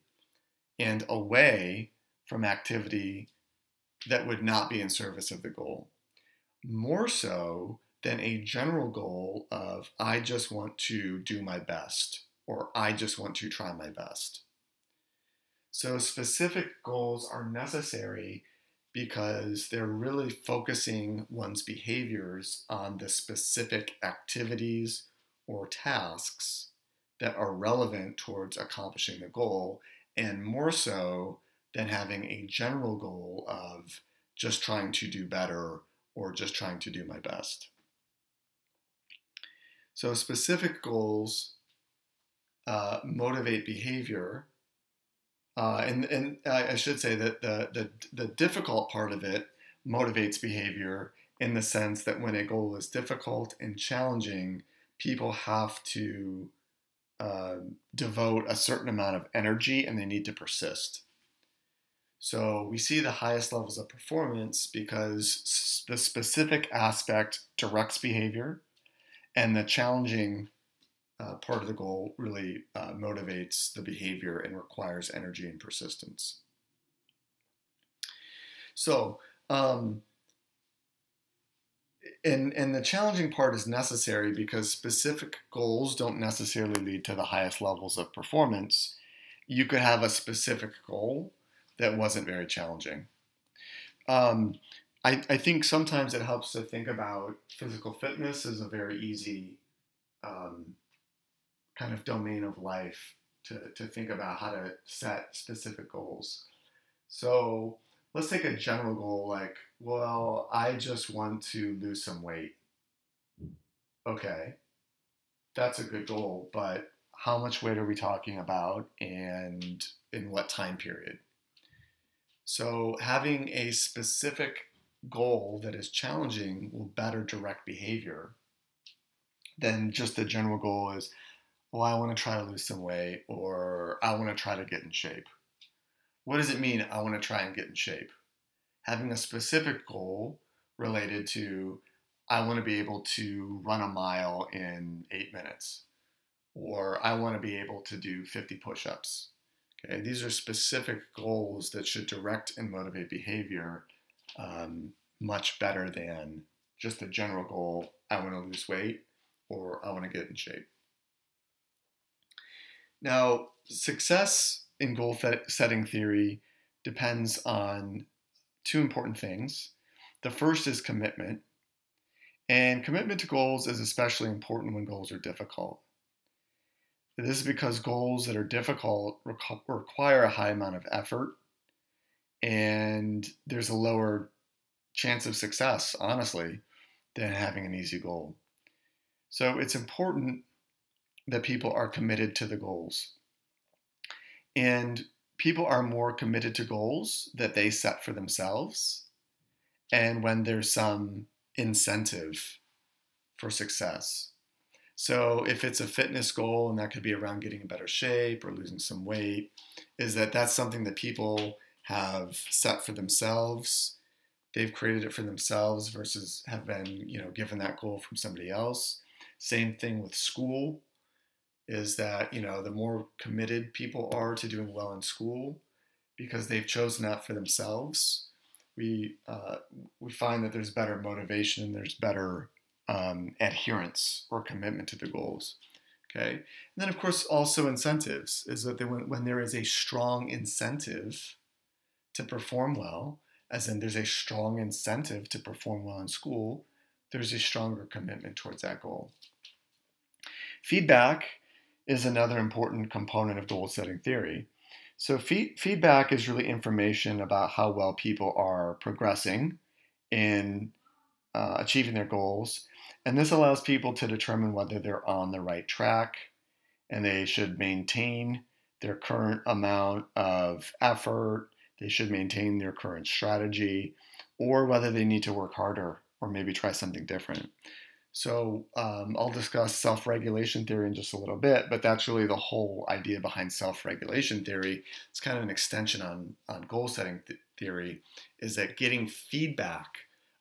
and away from activity that would not be in service of the goal. More so than a general goal of I just want to do my best or I just want to try my best. So specific goals are necessary because they're really focusing one's behaviors on the specific activities or tasks that are relevant towards accomplishing the goal, and more so than having a general goal of just trying to do better or just trying to do my best. So specific goals motivate behavior. And I should say that the difficult part of it motivates behavior in the sense that when a goal is difficult and challenging, people have to devote a certain amount of energy and they need to persist. So we see the highest levels of performance because the specific aspect directs behavior, and the challenging part of the goal really motivates the behavior and requires energy and persistence. So, and the challenging part is necessary because specific goals don't necessarily lead to the highest levels of performance. You could have a specific goal that wasn't very challenging. I think sometimes it helps to think about physical fitness as a very easy kind of domain of life to think about how to set specific goals. So let's take a general goal like, well, I just want to lose some weight. Okay, that's a good goal, but how much weight are we talking about and in what time period? So having a specific goal that is challenging will better direct behavior than just the general goal is, well, I want to try to lose some weight or I want to try to get in shape. What does it mean, I want to try and get in shape? Having a specific goal related to, I want to be able to run a mile in 8 minutes, or I want to be able to do 50 push-ups. Okay, these are specific goals that should direct and motivate behavior much better than just a general goal, I want to lose weight or I want to get in shape. Now, success in goal setting theory depends on two important things. The first is commitment, and commitment to goals is especially important when goals are difficult. This is because goals that are difficult require a high amount of effort, and there's a lower chance of success, honestly, than having an easy goal. So it's important that people are committed to the goals. And people are more committed to goals that they set for themselves and when there's some incentive for success. So if it's a fitness goal, and that could be around getting in better shape or losing some weight, is that that's something that people have set for themselves. They've created it for themselves versus have been, given that goal from somebody else. Same thing with school, is that, the more committed people are to doing well in school because they've chosen that for themselves, we find that there's better motivation and there's better adherence or commitment to the goals. Okay, and then of course also incentives, is that when there is a strong incentive to perform well, as in there's a strong incentive to perform well in school, there's a stronger commitment towards that goal. Feedback is another important component of goal-setting theory. So feedback is really information about how well people are progressing in achieving their goals. And this allows people to determine whether they're on the right track and they should maintain their current amount of effort, they should maintain their current strategy, or whether they need to work harder or maybe try something different. So I'll discuss self-regulation theory in just a little bit, but that's really the whole idea behind self-regulation theory. It's kind of an extension on goal-setting theory, is that getting feedback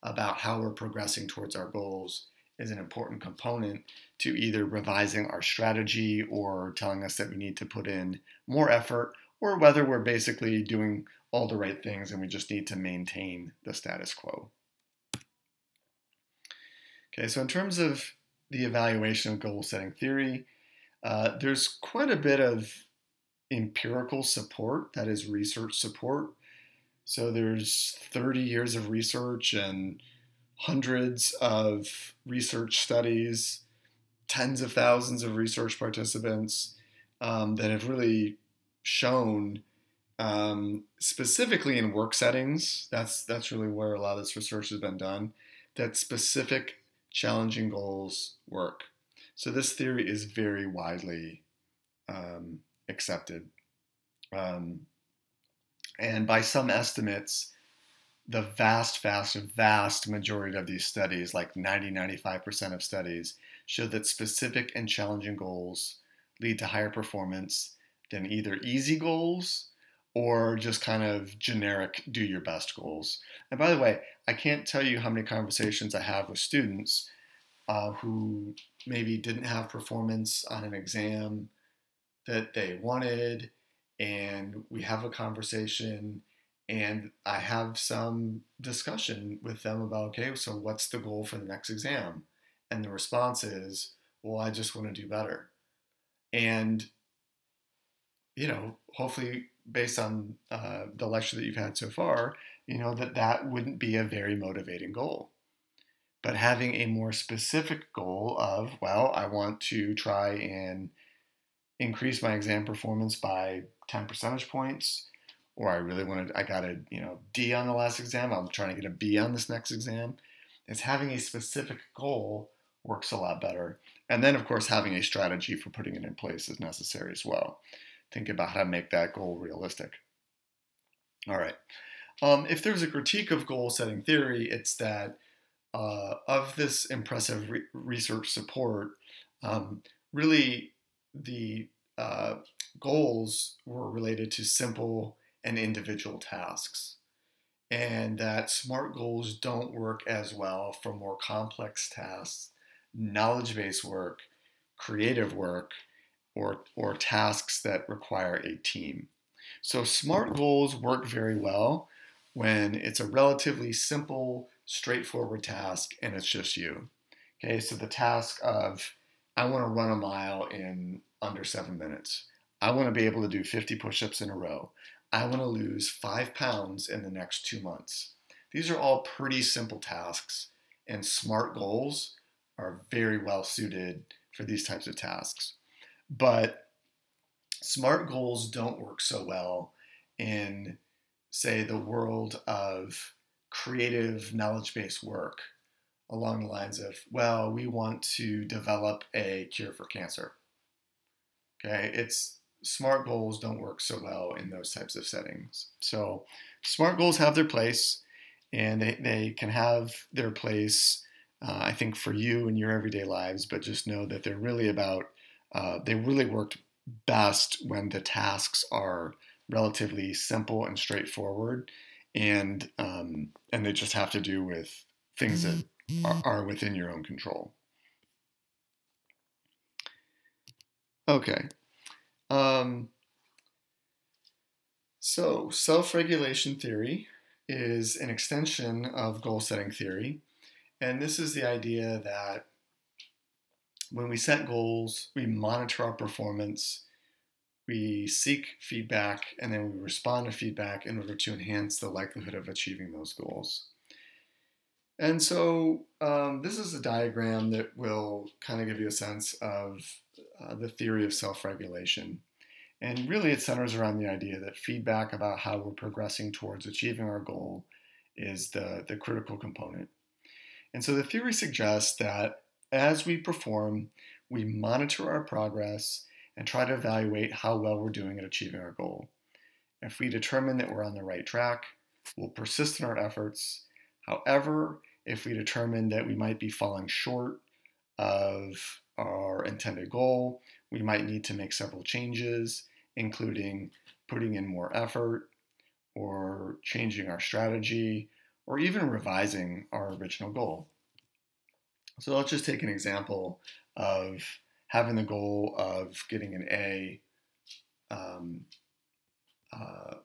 about how we're progressing towards our goals is an important component to either revising our strategy or telling us that we need to put in more effort, or whether we're basically doing all the right things and we just need to maintain the status quo. Okay, so in terms of the evaluation of goal-setting theory, there's quite a bit of empirical support, that is research support. So there's 30 years of research and hundreds of research studies, tens of thousands of research participants that have really shown, specifically in work settings, that's really where a lot of this research has been done, that specific challenging goals work. So this theory is very widely accepted. And by some estimates, the vast majority of these studies, like 95% of studies, show that specific and challenging goals lead to higher performance than either easy goals or just kind of generic do your best goals. And by the way, I can't tell you how many conversations I have with students who maybe didn't have performance on an exam that they wanted, and we have a conversation and I have some discussion with them about, okay, so what's the goal for the next exam? And the response is, well, I just want to do better. And, hopefully based on the lecture that you've had so far, that wouldn't be a very motivating goal. But having a more specific goal of, well, I want to try and increase my exam performance by 10 percentage points, or I got a D on the last exam, I'm trying to get a B on this next exam. It's having a specific goal works a lot better. And then, of course, having a strategy for putting it in place is necessary as well. Think about how to make that goal realistic. All right. If there's a critique of goal-setting theory, it's that of this impressive research support, really the goals were related to simple and individual tasks, and that SMART goals don't work as well for more complex tasks, knowledge-based work, creative work, or tasks that require a team. So SMART goals work very well when it's a relatively simple, straightforward task and it's just you. Okay, so the task of, I want to run a mile in under 7 minutes. I want to be able to do 50 push-ups in a row. I want to lose 5 pounds in the next 2 months. These are all pretty simple tasks, and SMART goals are very well suited for these types of tasks. But SMART goals don't work so well in, say, the world of creative knowledge-based work along the lines of, well, we want to develop a cure for cancer. Okay, SMART goals don't work so well in those types of settings. So SMART goals have their place, and they can have their place, I think, for you in your everyday lives, but just know that they're really about, they really work best when the tasks are relatively simple and straightforward, and they just have to do with things that are within your own control. Okay. So self-regulation theory is an extension of goal-setting theory, and this is the idea that when we set goals, we monitor our performance, we seek feedback, and then we respond to feedback in order to enhance the likelihood of achieving those goals. And so this is a diagram that will kind of give you a sense of the theory of self-regulation. And really it centers around the idea that feedback about how we're progressing towards achieving our goal is the critical component. And so the theory suggests that as we perform, we monitor our progress and try to evaluate how well we're doing at achieving our goal. If we determine that we're on the right track, we'll persist in our efforts. However, if we determine that we might be falling short of our intended goal, we might need to make several changes, including putting in more effort or changing our strategy or even revising our original goal. So let's just take an example of having the goal of getting an A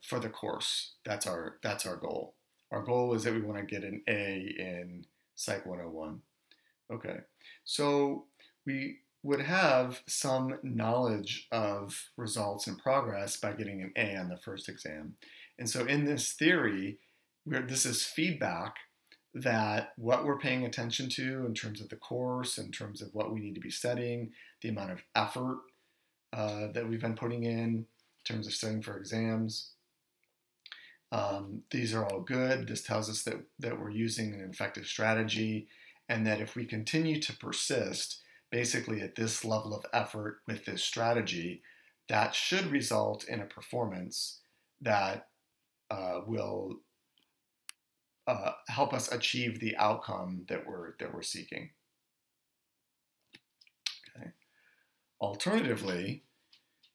for the course. That's our goal. Our goal is that we want to get an A in Psych 101. Okay, so we would have some knowledge of results and progress by getting an A on the first exam. And so in this theory, this is feedback that what we're paying attention to in terms of the course, in terms of what we need to be studying, the amount of effort that we've been putting in terms of studying for exams. These are all good. This tells us that we're using an effective strategy, and that if we continue to persist basically at this level of effort with this strategy, that should result in a performance that will help us achieve the outcome that we're seeking. Okay. Alternatively,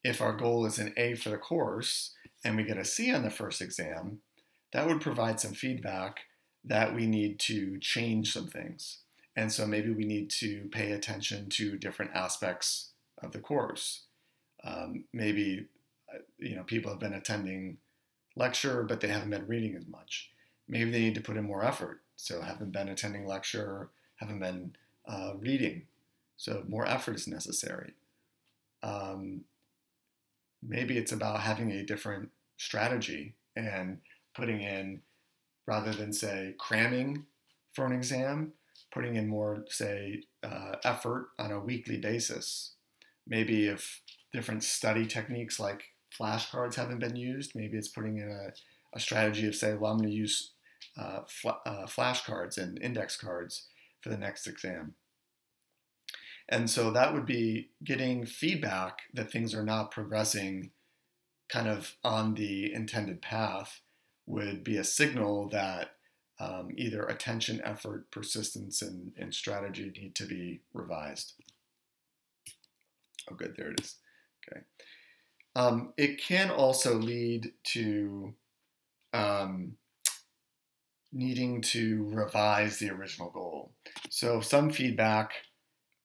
if our goal is an A for the course and we get a C on the first exam, that would provide some feedback that we need to change some things. And so maybe we need to pay attention to different aspects of the course. Maybe people have been attending lecture, but they haven't been reading as much. Maybe they need to put in more effort. So haven't been attending lecture, haven't been reading. So more effort is necessary. Maybe it's about having a different strategy and putting in, rather than say cramming for an exam, putting in more, say, effort on a weekly basis. Maybe if different study techniques like flashcards haven't been used, maybe it's putting in a strategy of, say, well, I'm going to use flashcards and index cards for the next exam. And so that would be getting feedback that things are not progressing kind of on the intended path would be a signal that either attention, effort, persistence, and strategy need to be revised. Oh, good, there it is. Okay. It can also lead to needing to revise the original goal. So some feedback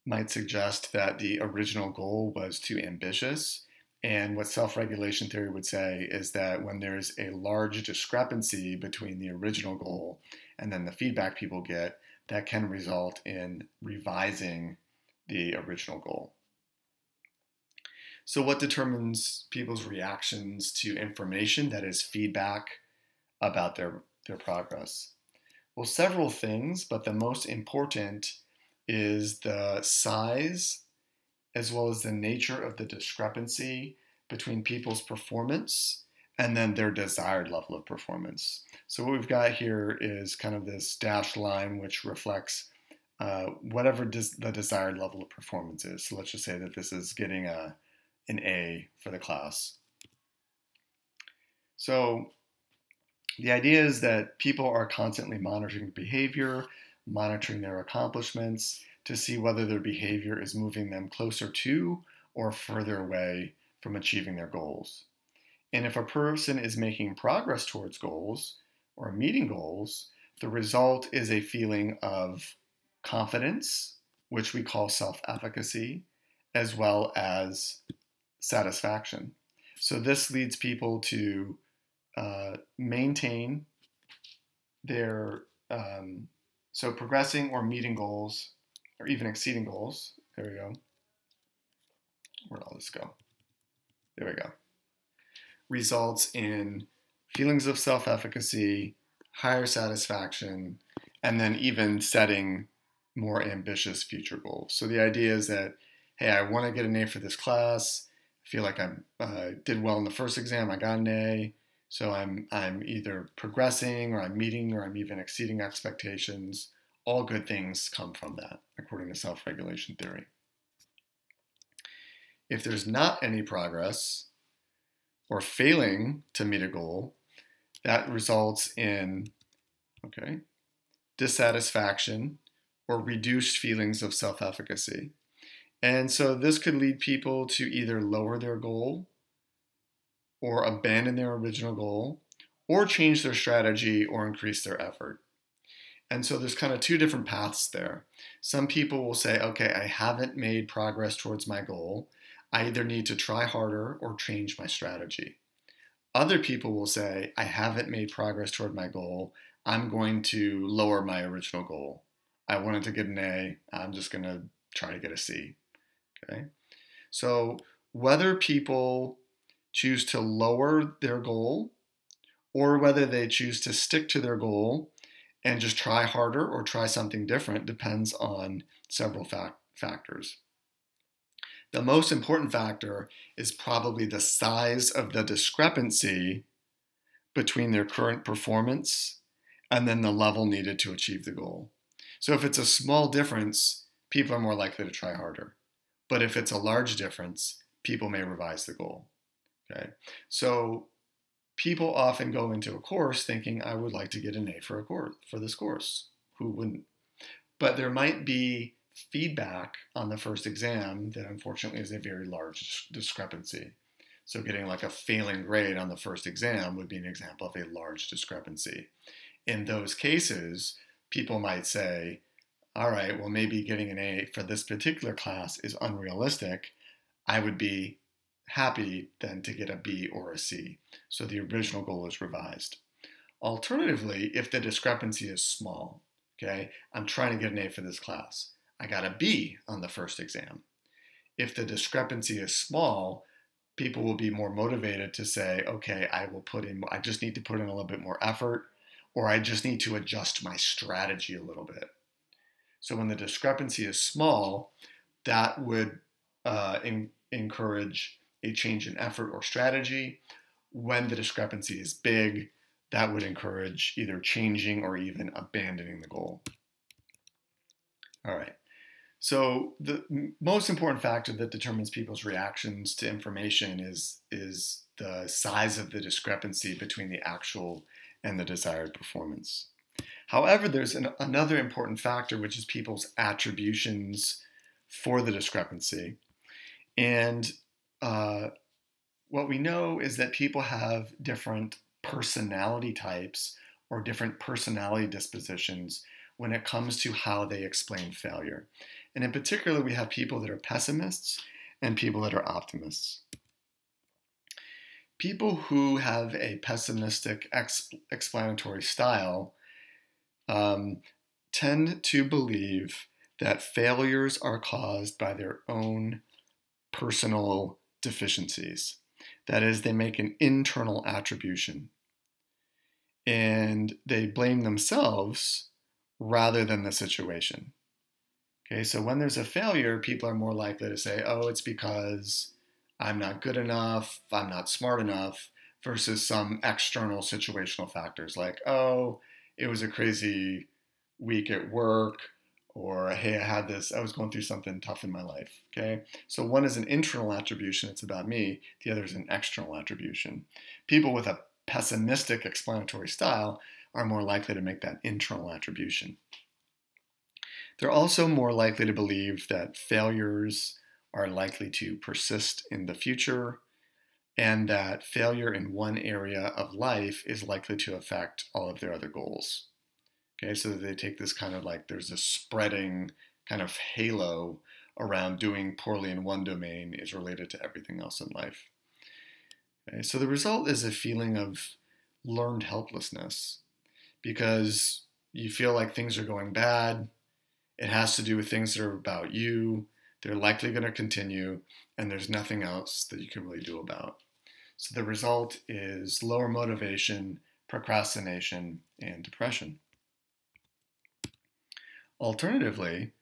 might suggest that the original goal was too ambitious. And what self-regulation theory would say is that when there's a large discrepancy between the original goal and then the feedback people get, that can result in revising the original goal. So what determines people's reactions to information that is feedback about their progress? Well, several things, but the most important is the size as well as the nature of the discrepancy between people's performance and then their desired level of performance. So what we've got here is kind of this dashed line which reflects whatever the desired level of performance is. So let's just say that this is getting an A for the class. So the idea is that people are constantly monitoring behavior, monitoring their accomplishments to see whether their behavior is moving them closer to or further away from achieving their goals. And if a person is making progress towards goals or meeting goals, the result is a feeling of confidence, which we call self-efficacy, as well as satisfaction. So this leads people to maintain their, so progressing or meeting goals, or even exceeding goals. There we go. Where'd all this go? There we go. Results in feelings of self-efficacy, higher satisfaction, and then even setting more ambitious future goals. So the idea is that hey, I want to get an A for this class. I feel like I did well in the first exam. I got an A. So I'm either progressing or I'm meeting or I'm even exceeding expectations. All good things come from that, according to self-regulation theory. If there's not any progress or failing to meet a goal, that results in, dissatisfaction or reduced feelings of self-efficacy. And so this could lead people to either lower their goal or abandon their original goal or change their strategy or increase their effort. And so there's kind of two different paths there. Some people will say, okay, I haven't made progress towards my goal. I either need to try harder or change my strategy. Other people will say, I haven't made progress toward my goal. I'm going to lower my original goal. I wanted to get an A. I'm just going to try to get a C. Okay. So whether people choose to lower their goal or whether they choose to stick to their goal and just try harder or try something different depends on several factors. The most important factor is probably the size of the discrepancy between their current performance and then the level needed to achieve the goal. So if it's a small difference, people are more likely to try harder. But if it's a large difference, people may revise the goal. Okay? So people often go into a course thinking, I would like to get an A for this course. Who wouldn't? But there might be feedback on the first exam that unfortunately is a very large discrepancy. So getting like a failing grade on the first exam would be an example of a large discrepancy. In those cases, people might say, all right, well, maybe getting an A for this particular class is unrealistic. I would be happy then to get a B or a C. So the original goal is revised. Alternatively, if the discrepancy is small, okay, I'm trying to get an A for this class. I got a B on the first exam. If the discrepancy is small, people will be more motivated to say, okay, I just need to put in a little bit more effort, or I just need to adjust my strategy a little bit. So when the discrepancy is small, that would encourage a change in effort or strategy. When the discrepancy is big, that would encourage either changing or even abandoning the goal. All right. So the most important factor that determines people's reactions to information is the size of the discrepancy between the actual and the desired performance. However, there's another important factor, which is people's attributions for the discrepancy. And what we know is that people have different personality types or different personality dispositions when it comes to how they explain failure. And in particular, we have people that are pessimists and people that are optimists. People who have a pessimistic explanatory style tend to believe that failures are caused by their own personal deficiencies. That is, they make an internal attribution and they blame themselves rather than the situation. Okay, so when there's a failure, people are more likely to say, oh, it's because I'm not good enough, I'm not smart enough, versus some external situational factors like, oh, it was a crazy week at work, or hey, I was going through something tough in my life. Okay, so one is an internal attribution, it's about me. The other is an external attribution. People with a pessimistic explanatory style are more likely to make that internal attribution. They're also more likely to believe that failures are likely to persist in the future, and that failure in one area of life is likely to affect all of their other goals. Okay, so they take this kind of like there's a spreading kind of halo around doing poorly in one domain is related to everything else in life. Okay, so the result is a feeling of learned helplessness because you feel like things are going bad. It has to do with things that are about you. They're likely going to continue, and there's nothing else that you can really do about. So the result is lower motivation, procrastination, and depression. Alternatively,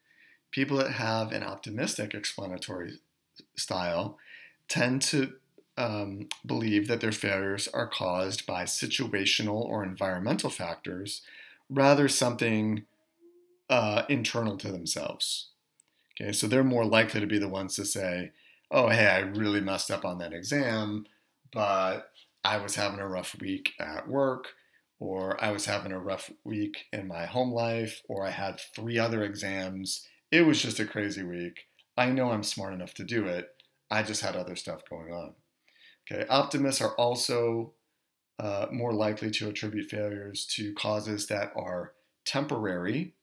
people that have an optimistic explanatory style tend to believe that their failures are caused by situational or environmental factors rather something internal to themselves. Okay, so they're more likely to be the ones to say, oh, hey, I really messed up on that exam, but I was having a rough week at work, or I was having a rough week in my home life, or I had 3 other exams. It was just a crazy week. I know I'm smart enough to do it. I just had other stuff going on. Okay, optimists are also more likely to attribute failures to causes that are temporary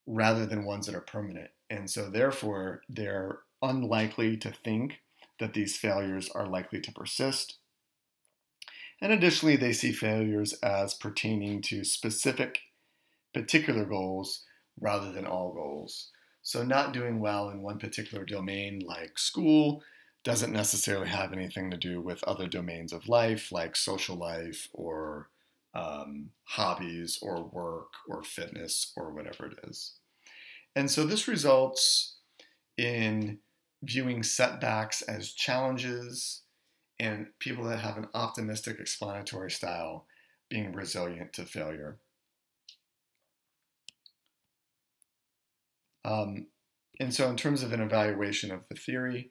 rather than ones that are permanent. And so therefore, they're unlikely to think that these failures are likely to persist. And additionally, they see failures as pertaining to specific, particular goals rather than all goals. So not doing well in one particular domain like school doesn't necessarily have anything to do with other domains of life like social life or hobbies or work or fitness or whatever it is. And so this results in viewing setbacks as challenges and people that have an optimistic explanatory style being resilient to failure. And so in terms of an evaluation of the theory,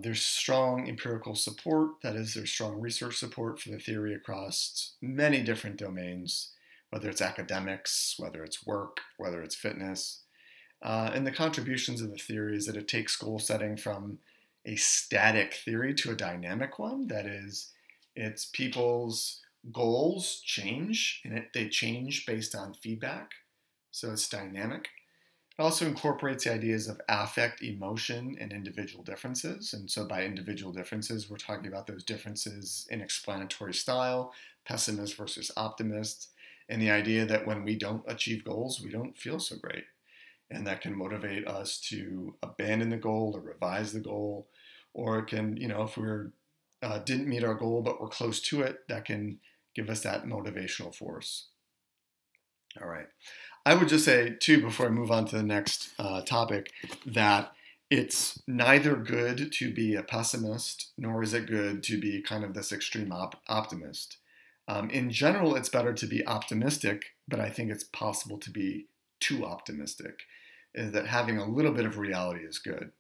there's strong empirical support, that is, there's strong research support for the theory across many different domains, whether it's academics, whether it's work, whether it's fitness. And the contributions of the theory is that it takes goal setting from a static theory to a dynamic one. That is, it's people's goals change, and they change based on feedback. So it's dynamic. It also incorporates the ideas of affect, emotion, and individual differences. And so by individual differences, we're talking about those differences in explanatory style, pessimist versus optimist, and the idea that when we don't achieve goals, we don't feel so great. And that can motivate us to abandon the goal or revise the goal. Or it can, if we're didn't meet our goal, but we're close to it, that can give us that motivational force. All right. I would just say, too, before I move on to the next topic, that it's neither good to be a pessimist, nor is it good to be kind of this extreme optimist. In general, it's better to be optimistic, but I think it's possible to be too optimistic, is that having a little bit of reality is good.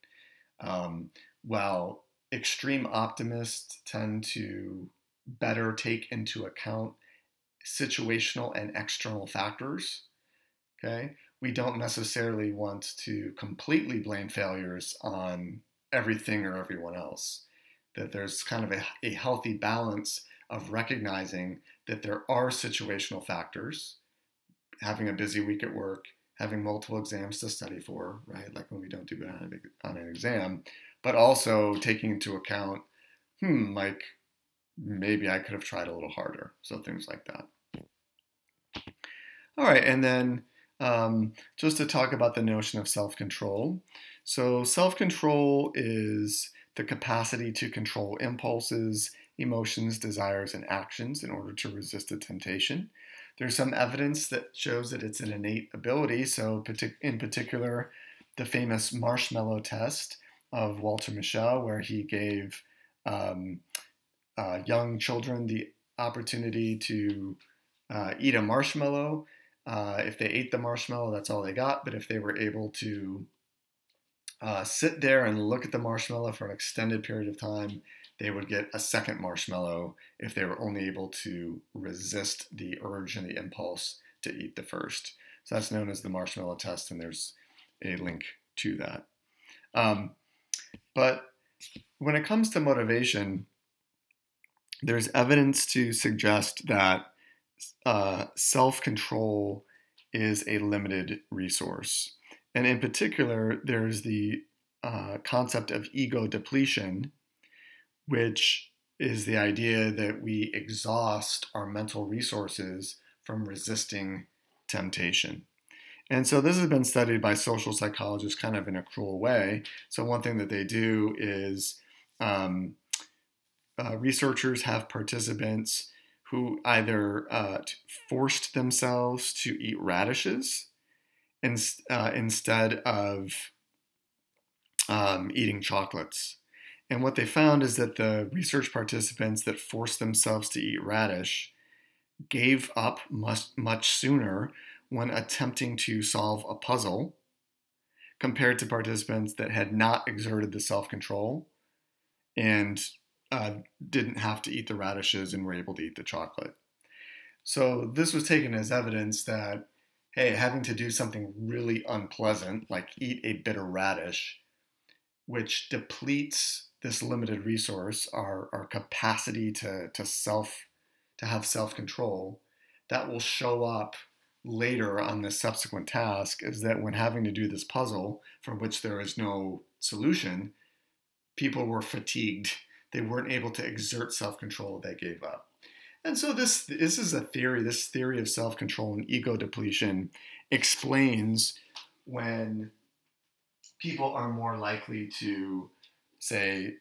While extreme optimists tend to better take into account situational and external factors, okay, we don't necessarily want to completely blame failures on everything or everyone else. That there's kind of a healthy balance of recognizing that there are situational factors, having a busy week at work, having multiple exams to study for, right? Like when we don't do good on an exam, but also taking into account, like maybe I could have tried a little harder. So things like that. All right, and then just to talk about the notion of self-control. So self-control is the capacity to control impulses, emotions, desires, and actions in order to resist a temptation. There's some evidence that shows that it's an innate ability. So in particular, the famous marshmallow test of Walter Mischel, where he gave young children the opportunity to eat a marshmallow. If they ate the marshmallow, that's all they got. But if they were able to sit there and look at the marshmallow for an extended period of time, they would get a second marshmallow if they were only able to resist the urge and the impulse to eat the first. So that's known as the marshmallow test, and there's a link to that. But when it comes to motivation, there's evidence to suggest that self-control is a limited resource. And in particular, there's the concept of ego depletion, which is the idea that we exhaust our mental resources from resisting temptation. And so this has been studied by social psychologists kind of in a cruel way. So one thing that they do is researchers have participants who either forced themselves to eat radishes, instead of eating chocolates. And what they found is that the research participants that forced themselves to eat radish gave up much sooner when attempting to solve a puzzle compared to participants that had not exerted the self-control and didn't have to eat the radishes and were able to eat the chocolate. So this was taken as evidence that, hey, having to do something really unpleasant, like eat a bitter radish, which depletes this limited resource, our capacity to have self-control, that will show up later on this subsequent task, is that when having to do this puzzle for which there is no solution, people were fatigued. They weren't able to exert self-control. They gave up. And so this is a theory. This theory of self-control and ego depletion explains when people are more likely to, say,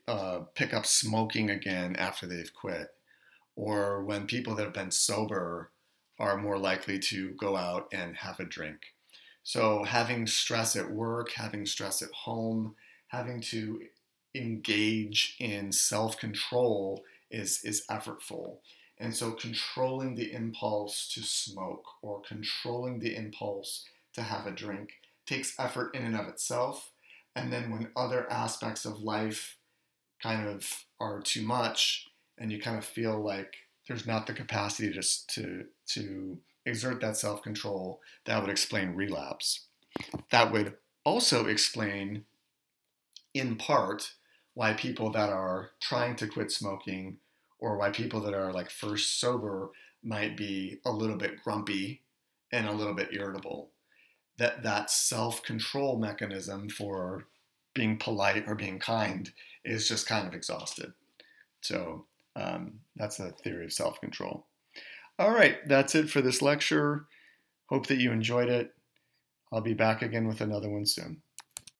pick up smoking again after they've quit, or when people that have been sober are more likely to go out and have a drink. So having stress at work, having stress at home, having to engage in self-control is effortful. And so controlling the impulse to smoke or controlling the impulse to have a drink takes effort in and of itself. And then when other aspects of life kind of are too much and you kind of feel like there's not the capacity to exert that self-control, that would explain relapse. That would also explain, in part, why people that are trying to quit smoking or why people that are like first sober might be a little bit grumpy and a little bit irritable. That self-control mechanism for being polite or being kind is just kind of exhausted. So that's a theory of self-control. All right, that's it for this lecture. Hope that you enjoyed it. I'll be back again with another one soon.